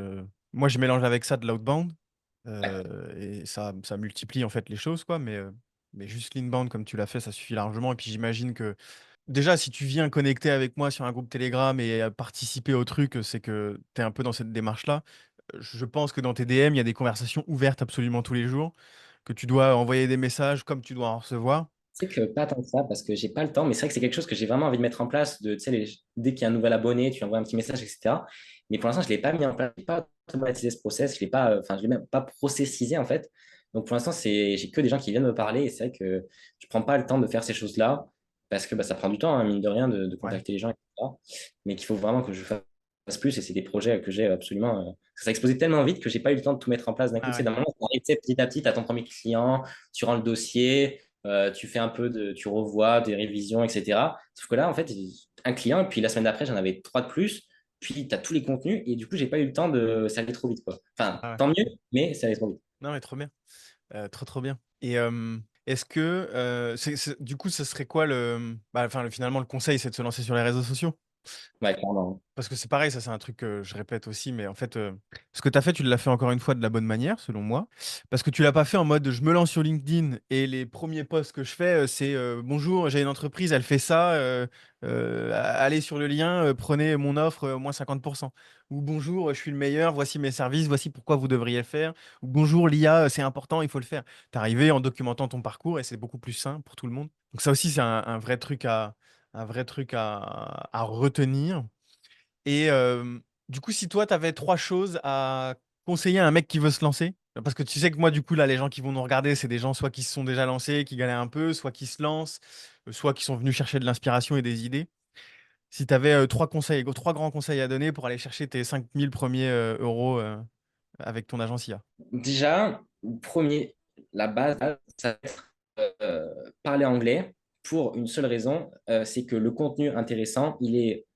Moi, je mélange avec ça de l'outbound. Et ça multiplie en fait les choses, quoi. Mais juste l'inbound, comme tu l'as fait, ça suffit largement. Et puis j'imagine que déjà, si tu viens connecter avec moi sur un groupe Telegram et participer au truc, c'est que tu es un peu dans cette démarche-là. Je pense que dans tes DM, il y a des conversations ouvertes absolument tous les jours, que tu dois envoyer des messages comme tu dois en recevoir. C'est que pas tant que ça parce que j'ai pas le temps, mais c'est vrai que c'est quelque chose que j'ai vraiment envie de mettre en place. Tu sais, dès qu'il y a un nouvel abonné, tu envoies un petit message, etc. Mais pour l'instant, je ne l'ai pas mis en place, je n'ai pas automatisé ce process, je l'ai pas, enfin, je l'ai même pas processisé en fait. Donc pour l'instant, j'ai que des gens qui viennent me parler et c'est vrai que je prends pas le temps de faire ces choses-là parce que bah, ça prend du temps, hein, mine de rien, de Ouais. contacter les gens, etc. Mais qu'il faut vraiment que je fasse plus et c'est des projets que j'ai absolument. Parce que ça a explosé tellement vite que j'ai pas eu le temps de tout mettre en place d'un coup. Ah C'est ouais. d'un moment, ça arrive, tu sais, petit à petit, tu as ton premier client, tu rends le dossier. Tu fais un peu tu revois des révisions, etc. Sauf que là, en fait, un client, et puis la semaine d'après, j'en avais trois de plus. Puis tu as tous les contenus, et du coup, j'ai pas eu le temps de. Ça allait trop vite, quoi. Enfin, Ah ouais. tant mieux, mais ça allait trop vite. Non, mais trop bien. Trop, trop bien. Et est-ce que, du coup, ce serait quoi bah, enfin, finalement, le conseil, c'est de se lancer sur les réseaux sociaux? Ouais, clairement. Parce que c'est pareil, ça c'est un truc que je répète aussi, mais en fait, ce que tu as fait, tu l'as fait encore une fois de la bonne manière, selon moi. Parce que tu l'as pas fait en mode je me lance sur LinkedIn et les premiers posts que je fais, c'est bonjour, j'ai une entreprise, elle fait ça, allez sur le lien, prenez mon offre, moins 50%. Ou bonjour, je suis le meilleur, voici mes services, voici pourquoi vous devriez le faire. Ou bonjour, l'IA, c'est important, il faut le faire. T'es arrivé en documentant ton parcours et c'est beaucoup plus simple pour tout le monde. Donc ça aussi, c'est un vrai truc à retenir. Et du coup, si toi, tu avais trois choses à conseiller à un mec qui veut se lancer, parce que tu sais que moi, du coup, là, les gens qui vont nous regarder, c'est des gens soit qui se sont déjà lancés, qui galèrent un peu, soit qui se lancent, soit qui sont venus chercher de l'inspiration et des idées. Si tu avais trois conseils, trois grands conseils à donner pour aller chercher tes 5000 premiers euros avec ton agence IA. Déjà, premier, la base, ça va être parler anglais pour une seule raison, c'est que le contenu intéressant, il est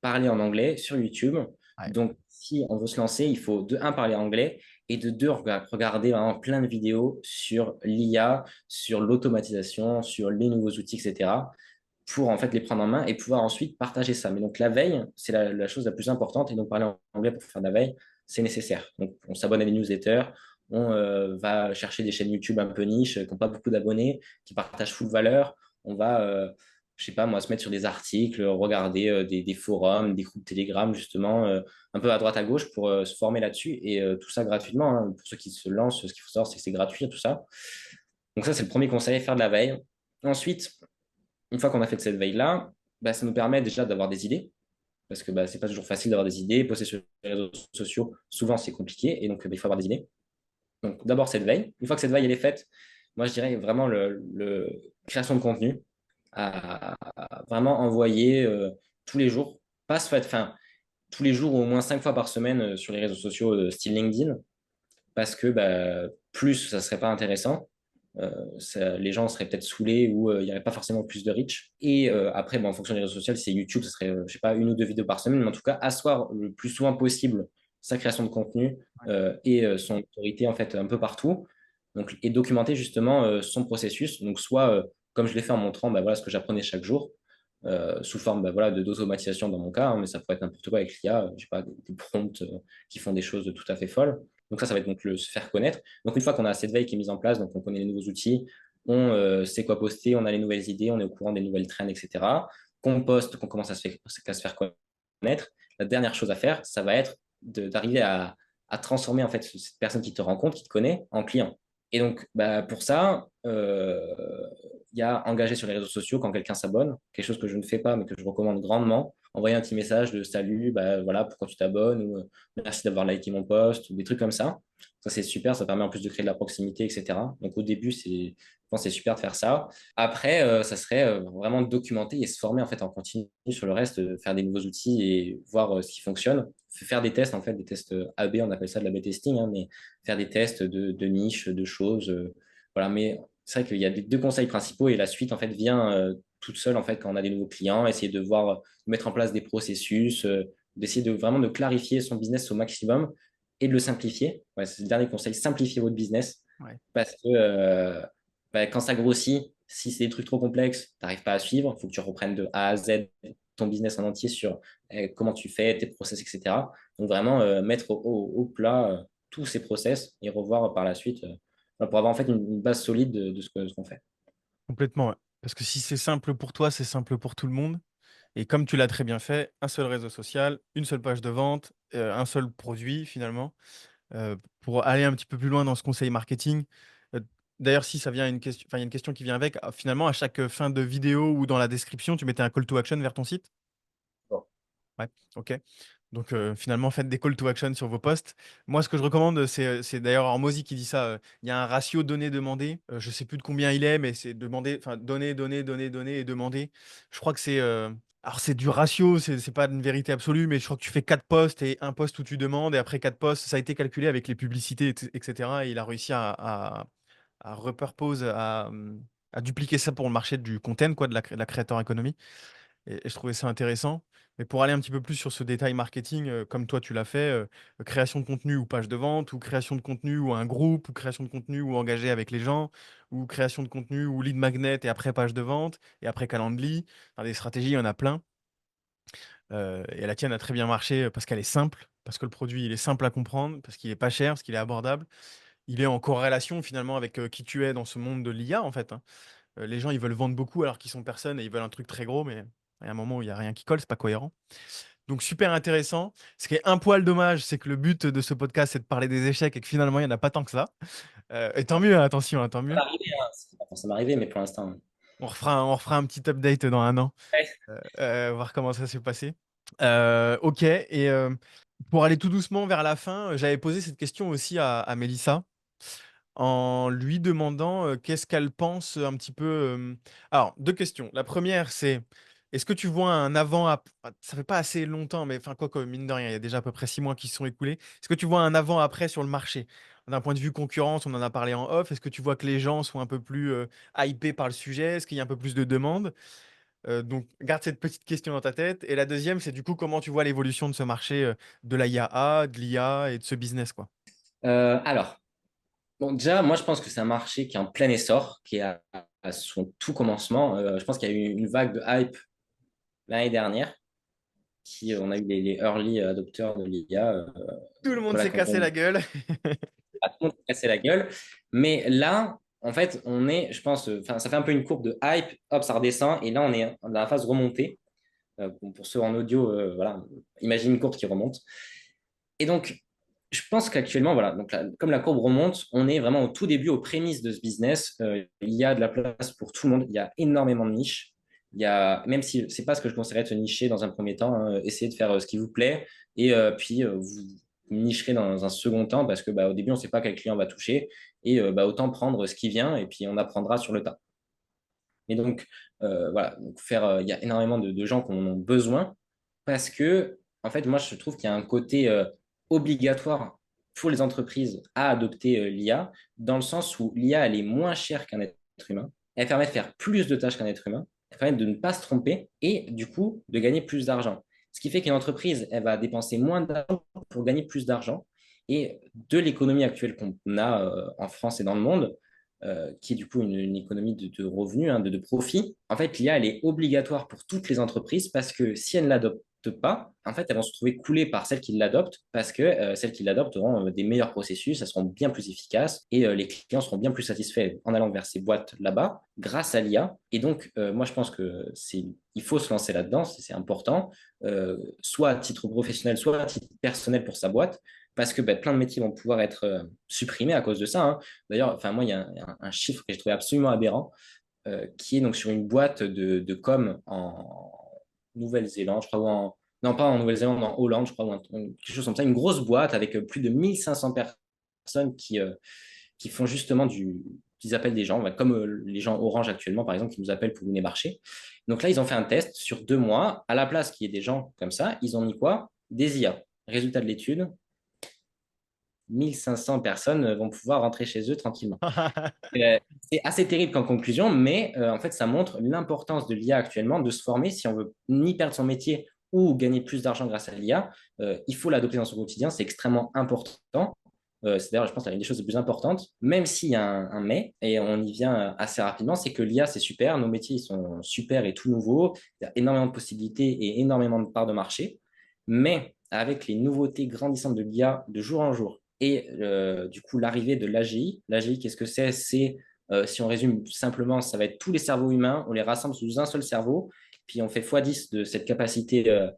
parlé en anglais sur YouTube. Ouais. Donc, si on veut se lancer, il faut de un, parler anglais et de deux, regarder vraiment plein de vidéos sur l'IA, sur l'automatisation, sur les nouveaux outils, etc. pour en fait les prendre en main et pouvoir ensuite partager ça. Mais donc la veille, c'est la chose la plus importante et donc parler en anglais pour faire de la veille, c'est nécessaire. Donc on s'abonne à des newsletters, on va chercher des chaînes YouTube un peu niche qui n'ont pas beaucoup d'abonnés, qui partagent full valeur. On va, je sais pas moi, se mettre sur des articles, regarder des forums, des groupes Telegram justement, un peu à droite à gauche pour se former là-dessus et tout ça gratuitement. Hein. Pour ceux qui se lancent, ce qu'il faut savoir, c'est que c'est gratuit tout ça. Donc ça, c'est le premier conseil, faire de la veille. Ensuite, une fois qu'on a fait de cette veille-là, bah, ça nous permet déjà d'avoir des idées, parce que bah, c'est pas toujours facile d'avoir des idées. Poster sur les réseaux sociaux, souvent c'est compliqué, et donc bah, il faut avoir des idées. Donc d'abord cette veille. Une fois que cette veille elle est faite, moi je dirais vraiment création de contenu, à vraiment envoyer tous les jours, pas se fait, enfin, tous les jours ou au moins 5 fois par semaine sur les réseaux sociaux style LinkedIn, parce que bah, plus ça serait pas intéressant. Les gens seraient peut-être saoulés ou il n'y aurait pas forcément plus de reach. Et après, bon, en fonction des réseaux sociaux, c'est YouTube, ce serait, je sais pas, une ou deux vidéos par semaine, mais en tout cas, asseoir le plus souvent possible sa création de contenu et son autorité en fait un peu partout. Donc, et documenter justement son processus. Donc, soit comme je l'ai fait en montrant bah, voilà, ce que j'apprenais chaque jour, sous forme bah, voilà, d'automatisation dans mon cas, hein, mais ça pourrait être n'importe quoi avec l'IA, je sais pas, des prompts qui font des choses tout à fait folles. Donc ça va être donc le se faire connaître. Donc une fois qu'on a cette veille qui est mise en place, donc on connaît les nouveaux outils, on sait quoi poster, on a les nouvelles idées, on est au courant des nouvelles trends, etc. Qu'on poste, qu'on commence à se faire connaître. La dernière chose à faire, ça va être d'arriver à transformer en fait cette personne qui te rencontre, qui te connaît, en client. Et donc, bah, pour ça, il y a engagé sur les réseaux sociaux quand quelqu'un s'abonne, quelque chose que je ne fais pas, mais que je recommande grandement. Envoyer un petit message de salut, bah, voilà, pourquoi tu t'abonnes, ou merci d'avoir liké mon post, ou des trucs comme ça. Ça, c'est super, ça permet en plus de créer de la proximité, etc. Donc, au début, je pense que c'est super de faire ça. Après, ça serait vraiment de documenter et se former en fait en continu sur le reste, faire des nouveaux outils et voir ce qui fonctionne. Faire des tests, en fait, des tests AB, on appelle ça de l'A/B testing, hein, mais faire des tests de niche, de choses. Voilà, mais c'est vrai qu'il y a deux conseils principaux et la suite, en fait, vient toute seule, en fait, quand on a des nouveaux clients, essayer de voir, mettre en place des processus, d'essayer de vraiment de clarifier son business au maximum et de le simplifier. Ouais, c'est le dernier conseil, simplifier votre business Ouais. parce que bah, quand ça grossit, si c'est des trucs trop complexes, tu n'arrives pas à suivre, il faut que tu reprennes de A à Z ton business en entier sur comment tu fais, tes process, etc. Donc vraiment mettre au plat tous ces process et revoir par la suite pour avoir en fait une base solide de ce qu'on fait. Complètement, ouais. Parce que si c'est simple pour toi, c'est simple pour tout le monde. Et comme tu l'as très bien fait, un seul réseau social, une seule page de vente, un seul produit finalement. Pour aller un petit peu plus loin dans ce conseil marketing, euh, d'ailleurs, si ça vient à une question, enfin, il y a une question qui vient avec, finalement, à chaque fin de vidéo ou dans la description, tu mettais un call to action vers ton site? Bon. Ouais, ok. Donc finalement, faites des call to action sur vos posts. Moi, ce que je recommande, c'est d'ailleurs Hormozy qui dit ça. Il y a un ratio donner-demander. Je sais plus de combien il est, mais c'est demander, enfin donner, donner, donner, donner et demander. Je crois que c'est, alors c'est du ratio, c'est pas une vérité absolue, mais je crois que tu fais 4 posts et un post où tu demandes et après 4 posts, ça a été calculé avec les publicités, etc. Et il a réussi à repurpose, à dupliquer ça pour le marché du content, quoi, de la creator economy. Et je trouvais ça intéressant. Mais pour aller un petit peu plus sur ce détail marketing, comme toi tu l'as fait, création de contenu ou page de vente, ou création de contenu ou un groupe, ou création de contenu ou engagé avec les gens, ou création de contenu ou lead magnet et après page de vente, et après Calendly. Enfin, des stratégies, il y en a plein. Et la tienne a très bien marché parce qu'elle est simple, parce que le produit il est simple à comprendre, parce qu'il est pas cher, parce qu'il est abordable. Il est en corrélation finalement avec qui tu es dans ce monde de l'IA en fait, hein. Les gens ils veulent vendre beaucoup alors qu'ils sont personne et ils veulent un truc très gros, mais il y a un moment où il n'y a rien qui colle, c'est pas cohérent. Donc super intéressant. Ce qui est un poil dommage, c'est que le but de ce podcast, c'est de parler des échecs et que finalement, il n'y en a pas tant que ça. Et tant mieux, hein, attention, hein, tant Ça va mieux. arriver, hein. C'est pas forcément arrivé, mais pour l'instant. On refera un petit update dans un an, Ouais. voir comment ça s'est passé. Ok, et pour aller tout doucement vers la fin, j'avais posé cette question aussi à Mélissa en lui demandant qu'est-ce qu'elle pense un petit peu. Alors, deux questions. La première, c'est Est-ce que tu vois un avant, ça fait pas assez longtemps, mais enfin, quoi que, mine de rien, il y a déjà à peu près 6 mois qui se sont écoulés. Est-ce que tu vois un avant-après sur le marché? D'un point de vue concurrence, on en a parlé en off. Est-ce que tu vois que les gens sont un peu plus hypés par le sujet? Est-ce qu'il y a un peu plus de demandes? Donc, garde cette petite question dans ta tête. Et la deuxième, c'est du coup, comment tu vois l'évolution de ce marché de la IA, de l'IA et de ce business, quoi? Alors, bon, déjà, moi, je pense que c'est un marché qui est en plein essor, qui est à son tout commencement. Je pense qu'il y a eu une vague de hype l'année dernière, on a eu les early adopteurs de l'IA. Tout le monde Voilà, s'est cassé la gueule. à tout le monde s'est cassé la gueule. Mais là, en fait, je pense, enfin, ça fait un peu une courbe de hype, hop, ça redescend, et là, on est dans la phase remontée. Pour ceux en audio, voilà, imagine une courbe qui remonte. Et donc, je pense qu'actuellement, voilà, donc comme la courbe remonte, on est vraiment au tout début, aux prémices de ce business. Il y a de la place pour tout le monde. Il y a énormément de niches. Même si c'est pas ce que je conseillerais de se nicher dans un premier temps, hein, essayez de faire ce qui vous plaît et puis vous nicherez dans un second temps parce que bah, au début, on ne sait pas quel client va toucher et bah, autant prendre ce qui vient et puis on apprendra sur le tas. Et donc, voilà, donc il y a énormément de gens qui en ont besoin parce que, en fait, moi, je trouve qu'il y a un côté obligatoire pour les entreprises à adopter l'IA, dans le sens où l'IA, elle est moins chère qu'un être humain, elle permet de faire plus de tâches qu'un être humain, elle permet de ne pas se tromper et, du coup, de gagner plus d'argent. Ce qui fait qu'une entreprise, elle va dépenser moins d'argent pour gagner plus d'argent. Et de l'économie actuelle qu'on a en France et dans le monde, qui est du coup une économie de revenus, hein, de profit, en fait, l'IA, elle est obligatoire pour toutes les entreprises parce que si elles ne l'adoptent pas, en fait, elles vont se trouver coulées par celles qui l'adoptent parce que celles qui l'adoptent auront des meilleurs processus, elles seront bien plus efficaces et les clients seront bien plus satisfaits en allant vers ces boîtes là-bas grâce à l'IA. Et donc, moi, je pense que il faut se lancer là-dedans, c'est important, soit à titre professionnel, soit à titre personnel pour sa boîte, parce que bah, plein de métiers vont pouvoir être supprimés à cause de ça, hein. D'ailleurs, enfin, moi, il y a un chiffre que j'ai trouvé absolument aberrant, qui est donc sur une boîte de com en Nouvelle-Zélande, je crois, non, pas en Nouvelle-Zélande, en Hollande, je crois, quelque chose comme ça, une grosse boîte avec plus de 1500 personnes qui font justement qu'ils appellent des gens, comme les gens Orange actuellement, par exemple, qui nous appellent pour venir marcher. Donc là, ils ont fait un test sur 2 mois. À la place qu'il y ait des gens comme ça, ils ont mis quoi? Des IA. Résultat de l'étude, 1500 personnes vont pouvoir rentrer chez eux tranquillement. C'est assez terrible qu'en conclusion, mais en fait, ça montre l'importance de l'IA actuellement, de se former si on veut ni perdre son métier ou gagner plus d'argent grâce à l'IA. Il faut l'adopter dans son quotidien, c'est extrêmement important. C'est d'ailleurs, je pense, l'une des choses les plus importantes, même s'il y a un mais, et on y vient assez rapidement, c'est que l'IA, c'est super, nos métiers ils sont super et tout nouveaux, il y a énormément de possibilités et énormément de parts de marché, mais avec les nouveautés grandissantes de l'IA de jour en jour, et du coup l'arrivée de l'AGI. L'AGI, qu'est-ce que c'est? Si on résume simplement, ça va être tous les cerveaux humains, on les rassemble sous un seul cerveau, puis on fait x10 de cette capacité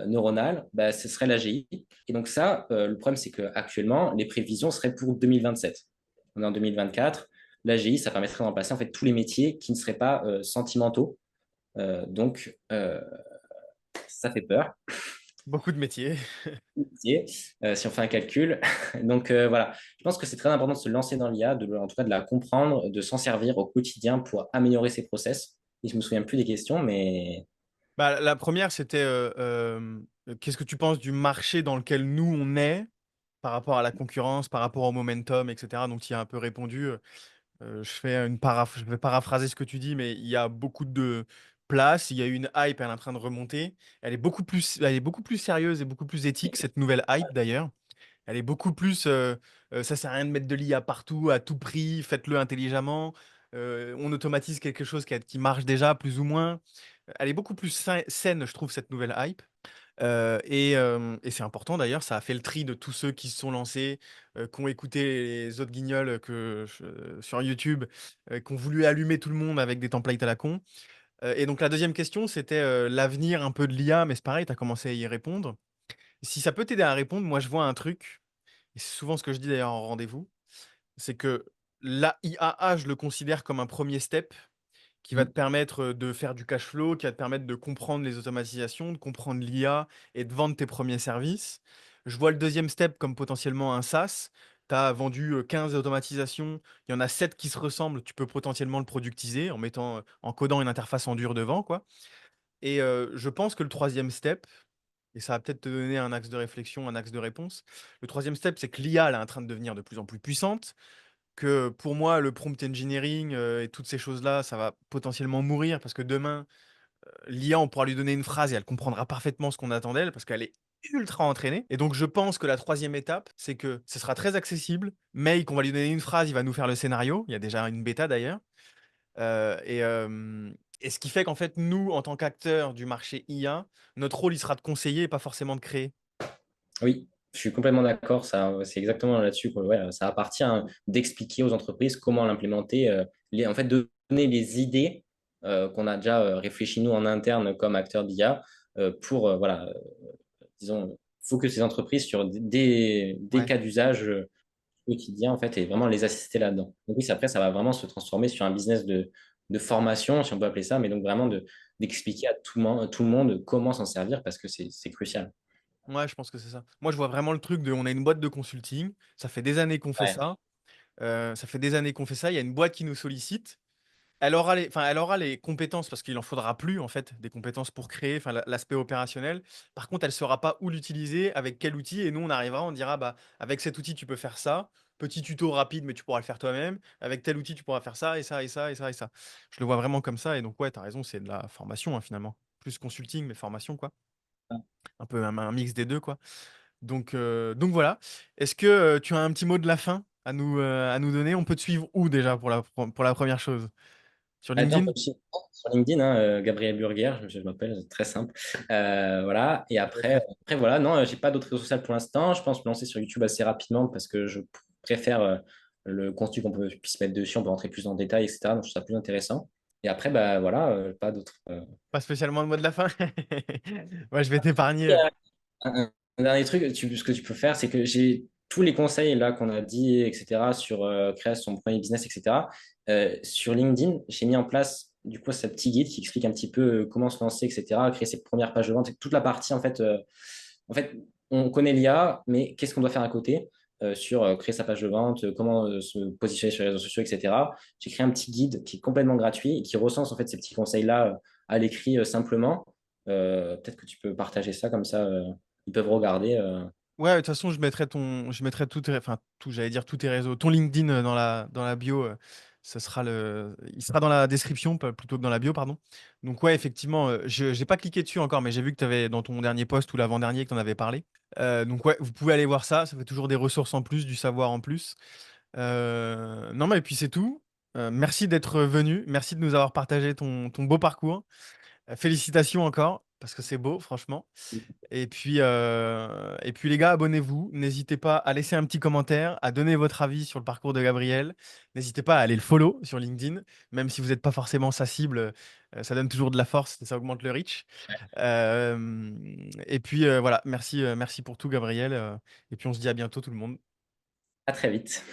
neuronale, bah, ce serait l'AGI. Et donc ça, le problème, c'est qu'actuellement, les prévisions seraient pour 2027. On est en 2024. L'AGI, ça permettrait de remplacer en fait tous les métiers qui ne seraient pas sentimentaux. Donc, ça fait peur. Beaucoup de métiers. Si on fait un calcul. Donc voilà, je pense que c'est très important de se lancer dans l'IA, en tout cas de la comprendre, de s'en servir au quotidien pour améliorer ses process. Et je me souviens plus des questions, mais Bah, la première, c'était qu'est-ce que tu penses du marché dans lequel nous, on est par rapport à la concurrence, par rapport au momentum, etc. Donc, tu y as un peu répondu. Je vais paraphraser ce que tu dis, mais il y a beaucoup de place, il y a une hype, elle est en train de remonter. Elle est beaucoup plus sérieuse et beaucoup plus éthique, cette nouvelle hype d'ailleurs. Elle est beaucoup plus, ça sert à rien de mettre de l'IA partout, à tout prix, faites-le intelligemment. On automatise quelque chose qui marche déjà, plus ou moins. Elle est beaucoup plus saine, je trouve, cette nouvelle hype. Et c'est important d'ailleurs, ça a fait le tri de tous ceux qui se sont lancés, qui ont écouté les autres guignols sur YouTube, qui ont voulu allumer tout le monde avec des templates à la con. Et donc la deuxième question, c'était l'avenir un peu de l'IA, mais c'est pareil, tu as commencé à y répondre. Si ça peut t'aider à répondre, moi je vois un truc, et c'est souvent ce que je dis d'ailleurs en rendez-vous, c'est que l'IAA, je le considère comme un premier step qui va te permettre de faire du cash flow, qui va te permettre de comprendre les automatisations, de comprendre l'IA et de vendre tes premiers services. Je vois le deuxième step comme potentiellement un SaaS. Tu as vendu 15 automatisations, il y en a 7 qui se ressemblent, tu peux potentiellement le productiser en codant une interface en dur devant, quoi. Et je pense que le troisième step, et ça va peut-être te donner un axe de réflexion, un axe de réponse. Le troisième step, c'est que l'IA, elle est en train de devenir de plus en plus puissante, que pour moi, le prompt engineering, et toutes ces choses-là, ça va potentiellement mourir parce que demain, l'IA, on pourra lui donner une phrase et elle comprendra parfaitement ce qu'on attend d'elle parce qu'elle est ultra entraînée. Et donc, je pense que la troisième étape, c'est que ce sera très accessible. Mail, qu'on va lui donner une phrase, il va nous faire le scénario. Il y a déjà une bêta d'ailleurs. Euh, et, euh, et ce qui fait qu'en fait, nous, en tant qu'acteurs du marché IA, notre rôle, il sera de conseiller et pas forcément de créer. Oui, je suis complètement d'accord. Ça, c'est exactement là-dessus que ouais, ça appartient d'expliquer aux entreprises comment l'implémenter, en fait, de donner les idées qu'on a déjà réfléchi nous en interne comme acteurs d'IA pour voilà, disons, focus ces entreprises sur des Ouais. cas d'usage quotidiens en fait et vraiment les assister là-dedans. Donc oui, après, ça va vraiment se transformer sur un business de formation, si on peut appeler ça, mais donc vraiment d'expliquer à tout le monde comment s'en servir parce que c'est crucial. Ouais, je pense que c'est ça. Moi, je vois vraiment le truc de, on a une boîte de consulting, ça fait des années qu'on fait Ouais. ça. Ça fait des années qu'on fait ça. Il y a une boîte qui nous sollicite. Elle aura les compétences parce qu'il en faudra plus en fait des compétences pour créer, enfin l'aspect opérationnel. Par contre, elle saura pas où l'utiliser, avec quel outil. Et nous, on arrivera, on dira bah avec cet outil, tu peux faire ça. Petit tuto rapide, mais tu pourras le faire toi-même. Avec tel outil, tu pourras faire ça et ça et ça et ça et ça. Je le vois vraiment comme ça. Et donc ouais, t'as raison, c'est de la formation hein, finalement, plus consulting mais formation quoi. Un peu un mix des deux quoi. Donc voilà. Est-ce que tu as un petit mot de la fin à nous donner? On peut te suivre où déjà pour la première chose? Sur Attends, LinkedIn? sur LinkedIn, hein, Gabriel Burger, je m'appelle, c'est très simple. Voilà. Et Ça doit être facile. après voilà, non, j'ai pas d'autres réseaux sociaux pour l'instant. Je pense me lancer sur YouTube assez rapidement parce que je préfère le contenu qu'on peut puisse mettre dessus. On peut rentrer plus dans le détail, etc. Donc je trouve ça plus intéressant. Et après, bah voilà, pas d'autres. Pas spécialement le mot de la fin? Ouais, je vais t'épargner. Un dernier truc, ce que tu peux faire, c'est que j'ai tous les conseils là qu'on a dit, etc., sur créer son premier business, etc. Sur LinkedIn, j'ai mis en place du coup ce petit guide qui explique un petit peu comment se lancer, etc., créer ses premières pages de vente, toute la partie en fait, on connaît l'IA, mais qu'est-ce qu'on doit faire à côté sur créer sa page de vente, comment se positionner sur les réseaux sociaux, etc. J'ai créé un petit guide qui est complètement gratuit et qui recense en fait ces petits conseils-là à l'écrit simplement. Peut-être que tu peux partager ça comme ça. Ils peuvent regarder. Ouais, de toute façon, je mettrai enfin, j'allais dire tous tes réseaux, ton LinkedIn dans la bio, il sera dans la description plutôt que dans la bio, pardon. Donc ouais, effectivement, je j'ai pas cliqué dessus encore, mais j'ai vu que tu avais dans ton dernier post ou l'avant-dernier que tu en avais parlé. Donc ouais, vous pouvez aller voir ça. Ça fait toujours des ressources en plus, du savoir en plus. Non, mais et puis c'est tout. Merci d'être venu. Merci de nous avoir partagé ton beau parcours. Félicitations encore, parce que c'est beau, franchement. Et puis les gars, abonnez-vous. N'hésitez pas à laisser un petit commentaire, à donner votre avis sur le parcours de Gabriel. N'hésitez pas à aller le follow sur LinkedIn, même si vous n'êtes pas forcément sa cible, ça donne toujours de la force et ça augmente le reach. Et puis voilà, merci pour tout, Gabriel. Et puis on se dit à bientôt, tout le monde. À très vite.